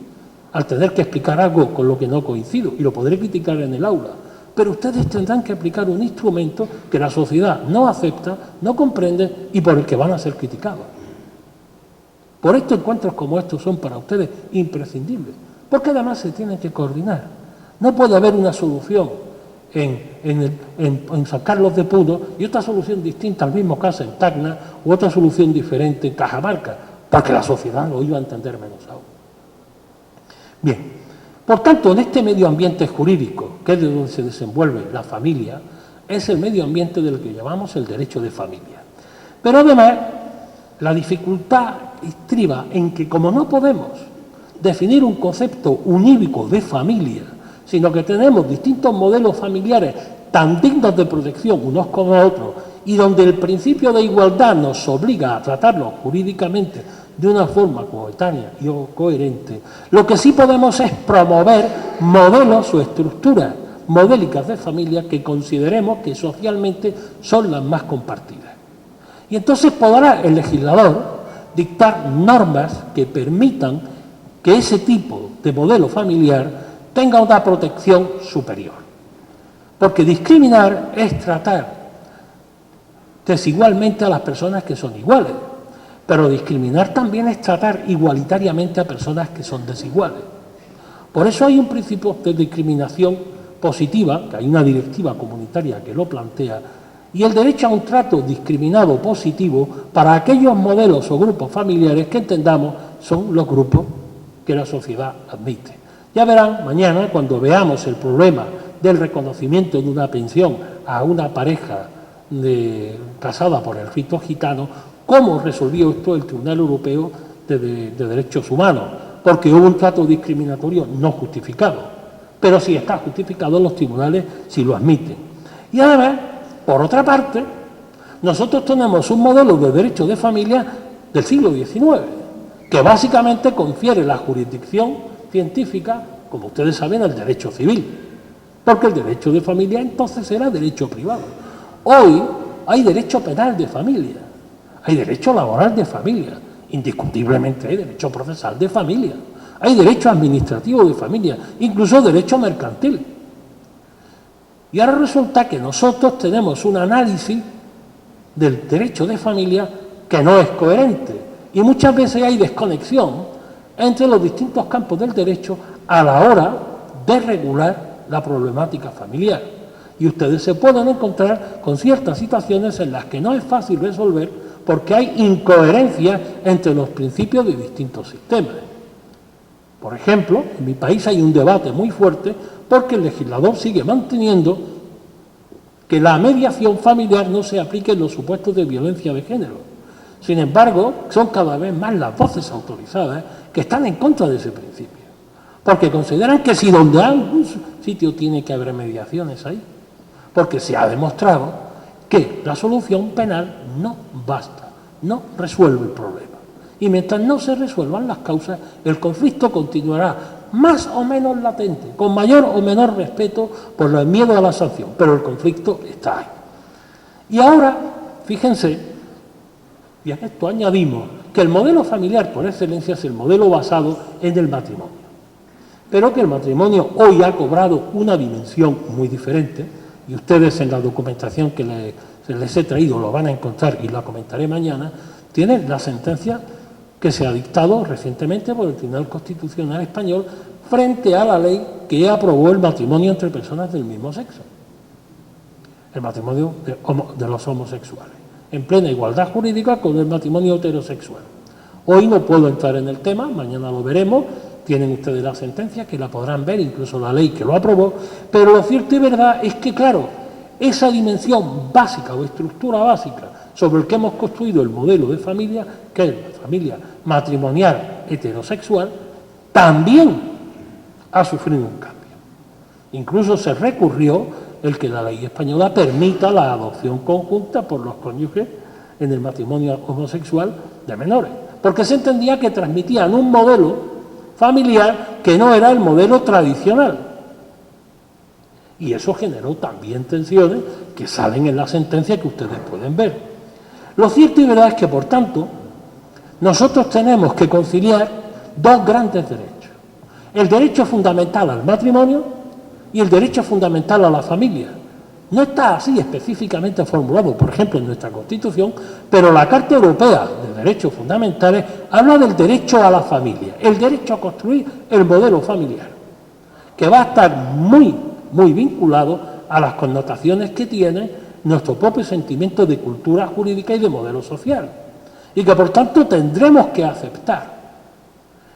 S4: al tener que explicar algo con lo que no coincido, y lo podré criticar en el aula. Pero ustedes tendrán que aplicar un instrumento que la sociedad no acepta, no comprende y por el que van a ser criticados. Por esto encuentros como estos son para ustedes imprescindibles, porque además se tienen que coordinar. No puede haber una solución en San Carlos de Puno y otra solución distinta al mismo caso en Tacna u otra solución diferente en Cajamarca, porque la sociedad lo iba a entender menos aún. Bien, Por tanto, en este medio ambiente jurídico, que es de donde se desenvuelve la familia, es el medio ambiente del que llamamos el derecho de familia. Pero además, la dificultad estriba en que, como no podemos definir un concepto unívoco de familia, sino que tenemos distintos modelos familiares tan dignos de protección unos como otros, y donde el principio de igualdad nos obliga a tratarlos jurídicamente de una forma coetánea y coherente, lo que sí podemos es promover modelos o estructuras modélicas de familia que consideremos que socialmente son las más compartidas. Y entonces podrá el legislador dictar normas que permitan que ese tipo de modelo familiar tenga una protección superior. Porque discriminar es tratar desigualmente a las personas que son iguales, pero discriminar también es tratar igualitariamente a personas que son desiguales. Por eso hay un principio de discriminación positiva, que hay una directiva comunitaria que lo plantea, y el derecho a un trato discriminado positivo para aquellos modelos o grupos familiares que entendamos son los grupos que la sociedad admite. Ya verán mañana, cuando veamos el problema del reconocimiento de una pensión a una pareja casada por el rito gitano, cómo resolvió esto el Tribunal Europeo de Derechos Humanos, porque hubo un trato discriminatorio no justificado, pero si está justificado, los tribunales sí lo admiten. Y además, por otra parte, nosotros tenemos un modelo de derecho de familia del siglo XIX, que básicamente confiere la jurisdicción científica, como ustedes saben, al derecho civil, porque el derecho de familia entonces era derecho privado. Hoy hay derecho penal de familia, hay derecho laboral de familia, indiscutiblemente hay derecho procesal de familia, hay derecho administrativo de familia, incluso derecho mercantil. Y ahora resulta que nosotros tenemos un análisis del derecho de familia que no es coherente y muchas veces hay desconexión entre los distintos campos del derecho a la hora de regular la problemática familiar. Y ustedes se pueden encontrar con ciertas situaciones en las que no es fácil resolver porque hay incoherencias entre los principios de distintos sistemas. Por ejemplo, en mi país hay un debate muy fuerte porque el legislador sigue manteniendo que la mediación familiar no se aplique en los supuestos de violencia de género. Sin embargo, son cada vez más las voces autorizadas que están en contra de ese principio, porque consideran que si donde hay un sitio tiene que haber mediaciones ahí, porque se ha demostrado que la solución penal no basta, no resuelve el problema. Y mientras no se resuelvan las causas, el conflicto continuará más o menos latente, con mayor o menor respeto por el miedo a la sanción, pero el conflicto está ahí. Y ahora, fíjense, y a esto añadimos que el modelo familiar por excelencia es el modelo basado en el matrimonio, pero que el matrimonio hoy ha cobrado una dimensión muy diferente, y ustedes en la documentación que les he traído lo van a encontrar y la comentaré mañana, tienen la sentencia que se ha dictado recientemente por el Tribunal Constitucional Español frente a la ley que aprobó el matrimonio entre personas del mismo sexo, el matrimonio de los homosexuales, en plena igualdad jurídica con el matrimonio heterosexual. Hoy no puedo entrar en el tema, mañana lo veremos, tienen ustedes la sentencia que la podrán ver, incluso la ley que lo aprobó, pero lo cierto y verdad es que, claro, esa dimensión básica o estructura básica sobre el que hemos construido el modelo de familia, que es la familia matrimonial heterosexual, también ha sufrido un cambio. Incluso se recurrió el que la ley española permita la adopción conjunta por los cónyuges en el matrimonio homosexual de menores, porque se entendía que transmitían un modelo familiar que no era el modelo tradicional. Y eso generó también tensiones que salen en la sentencia que ustedes pueden ver. Lo cierto y verdad es que, por tanto, nosotros tenemos que conciliar dos grandes derechos: el derecho fundamental al matrimonio y el derecho fundamental a la familia. No está así específicamente formulado, por ejemplo, en nuestra Constitución, pero la Carta Europea de Derechos Fundamentales habla del derecho a la familia, el derecho a construir el modelo familiar, que va a estar muy vinculado a las connotaciones que tiene nuestro propio sentimiento de cultura jurídica y de modelo social, y que por tanto tendremos que aceptar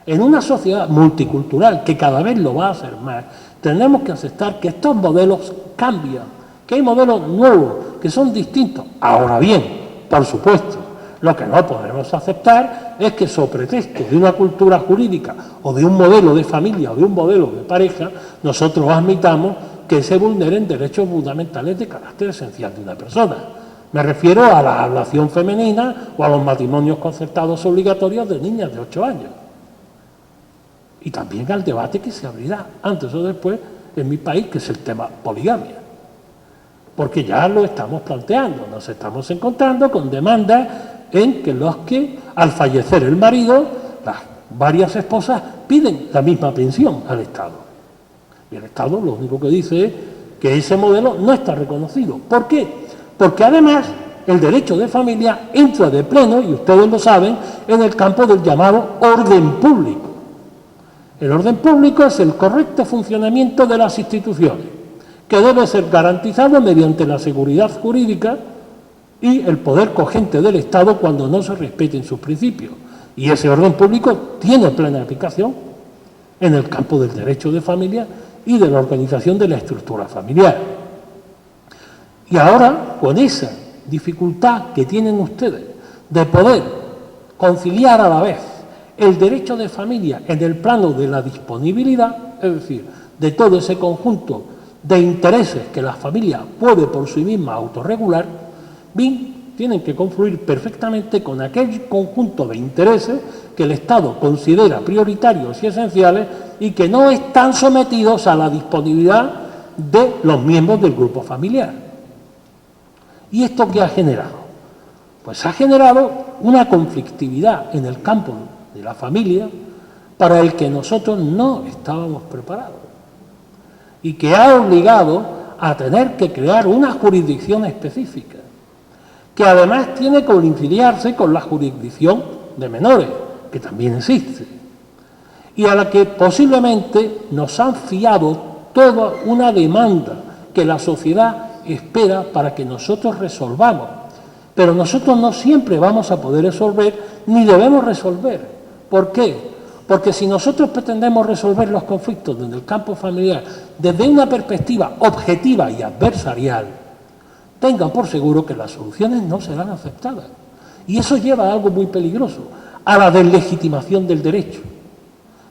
S4: En una sociedad multicultural, que cada vez lo va a hacer más, tenemos que aceptar que estos modelos cambian, que hay modelos nuevos, que son distintos. Ahora bien, por supuesto, lo que no podemos aceptar es que sobre pretexto de una cultura jurídica o de un modelo de familia o de un modelo de pareja, nosotros admitamos que se vulneren derechos fundamentales de carácter esencial de una persona. Me refiero a la ablación femenina o a los matrimonios concertados obligatorios de niñas de 8 años. Y también al debate que se abrirá antes o después en mi país, que es el tema poligamia. Porque ya lo estamos planteando, nos estamos encontrando con demandas en que los que al fallecer el marido, las varias esposas piden la misma pensión al Estado. Y el Estado lo único que dice es que ese modelo no está reconocido. ¿Por qué? Porque además el derecho de familia entra de pleno, y ustedes lo saben, en el campo del llamado orden público. El orden público es el correcto funcionamiento de las instituciones, que debe ser garantizado mediante la seguridad jurídica y el poder cogente del Estado cuando no se respeten sus principios. Y ese orden público tiene plena aplicación en el campo del derecho de familia y de la organización de la estructura familiar. Y ahora, con esa dificultad que tienen ustedes de poder conciliar a la vez el derecho de familia en el plano de la disponibilidad, es decir, de todo ese conjunto de intereses que la familia puede por sí misma autorregular, bien, tienen que confluir perfectamente con aquel conjunto de intereses que el Estado considera prioritarios y esenciales y que no están sometidos a la disponibilidad de los miembros del grupo familiar. ¿Y esto qué ha generado? Pues ha generado una conflictividad en el campo de la familia para el que nosotros no estábamos preparados y que ha obligado a tener que crear una jurisdicción específica, que además tiene que conciliarse con la jurisdicción de menores, que también existe, y a la que posiblemente nos han fiado toda una demanda que la sociedad espera para que nosotros resolvamos. Pero nosotros no siempre vamos a poder resolver, ni debemos resolver. ¿Por qué? Porque si nosotros pretendemos resolver los conflictos en el campo familiar desde una perspectiva objetiva y adversarial, tengan por seguro que las soluciones no serán aceptadas. Y eso lleva a algo muy peligroso, a la deslegitimación del derecho.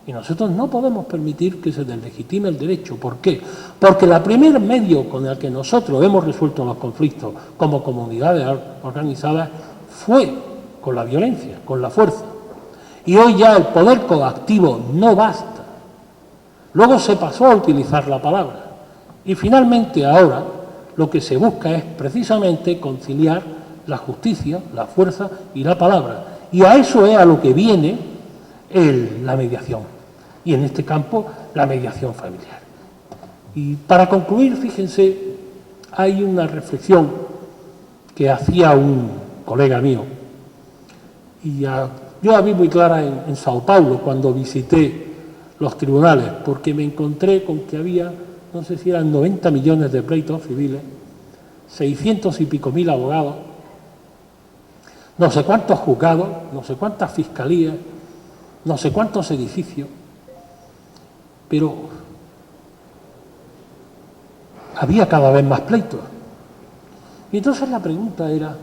S4: Y nosotros no podemos permitir que se deslegitime el derecho. ¿Por qué? Porque el primer medio con el que nosotros hemos resuelto los conflictos como comunidades organizadas fue con la violencia, con la fuerza. Y hoy ya el poder coactivo no basta. Luego se pasó a utilizar la palabra. Y finalmente ahora lo que se busca es precisamente conciliar la justicia, la fuerza y la palabra. Y a eso es a lo que viene la mediación. Y en este campo, la mediación familiar. Y para concluir, fíjense, hay una reflexión que hacía un colega mío. Y yo la vi muy clara en Sao Paulo cuando visité los tribunales, porque me encontré con que había, no sé si eran 90 millones de pleitos civiles, 600 y pico mil abogados, no sé cuántos juzgados, no sé cuántas fiscalías, no sé cuántos edificios, pero había cada vez más pleitos. Y entonces la pregunta era,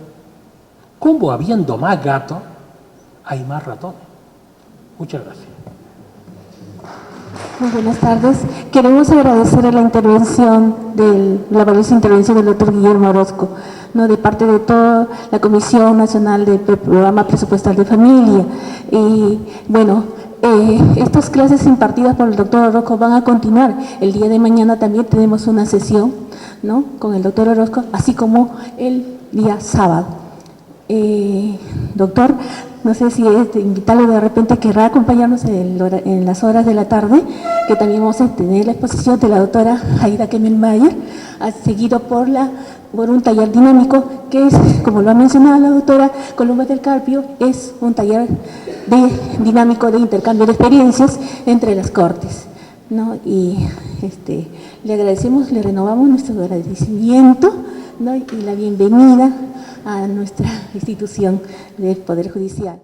S4: ¿cómo habiendo más gatos hay más ratones? Muchas gracias.
S5: Muy buenas tardes. Queremos agradecer la valiosa intervención del doctor Guillermo Orozco, ¿no?, de parte de toda la Comisión Nacional del Programa Presupuestal de Familia. Y bueno, estas clases impartidas por el doctor Orozco van a continuar. El día de mañana también tenemos una sesión, ¿no?, con el doctor Orozco, así como el día sábado. Doctor, no sé si invitarlo de repente, querrá acompañarnos en las horas de la tarde, que también vamos a tener la exposición de la doctora Aida Kemmelmayer, seguido por un taller dinámico, que es, como lo ha mencionado la doctora Columba del Carpio, es un taller dinámico de intercambio de experiencias entre las cortes, ¿no? Y le agradecemos, le renovamos nuestro agradecimiento, ¿no?, y la bienvenida a nuestra institución del Poder Judicial.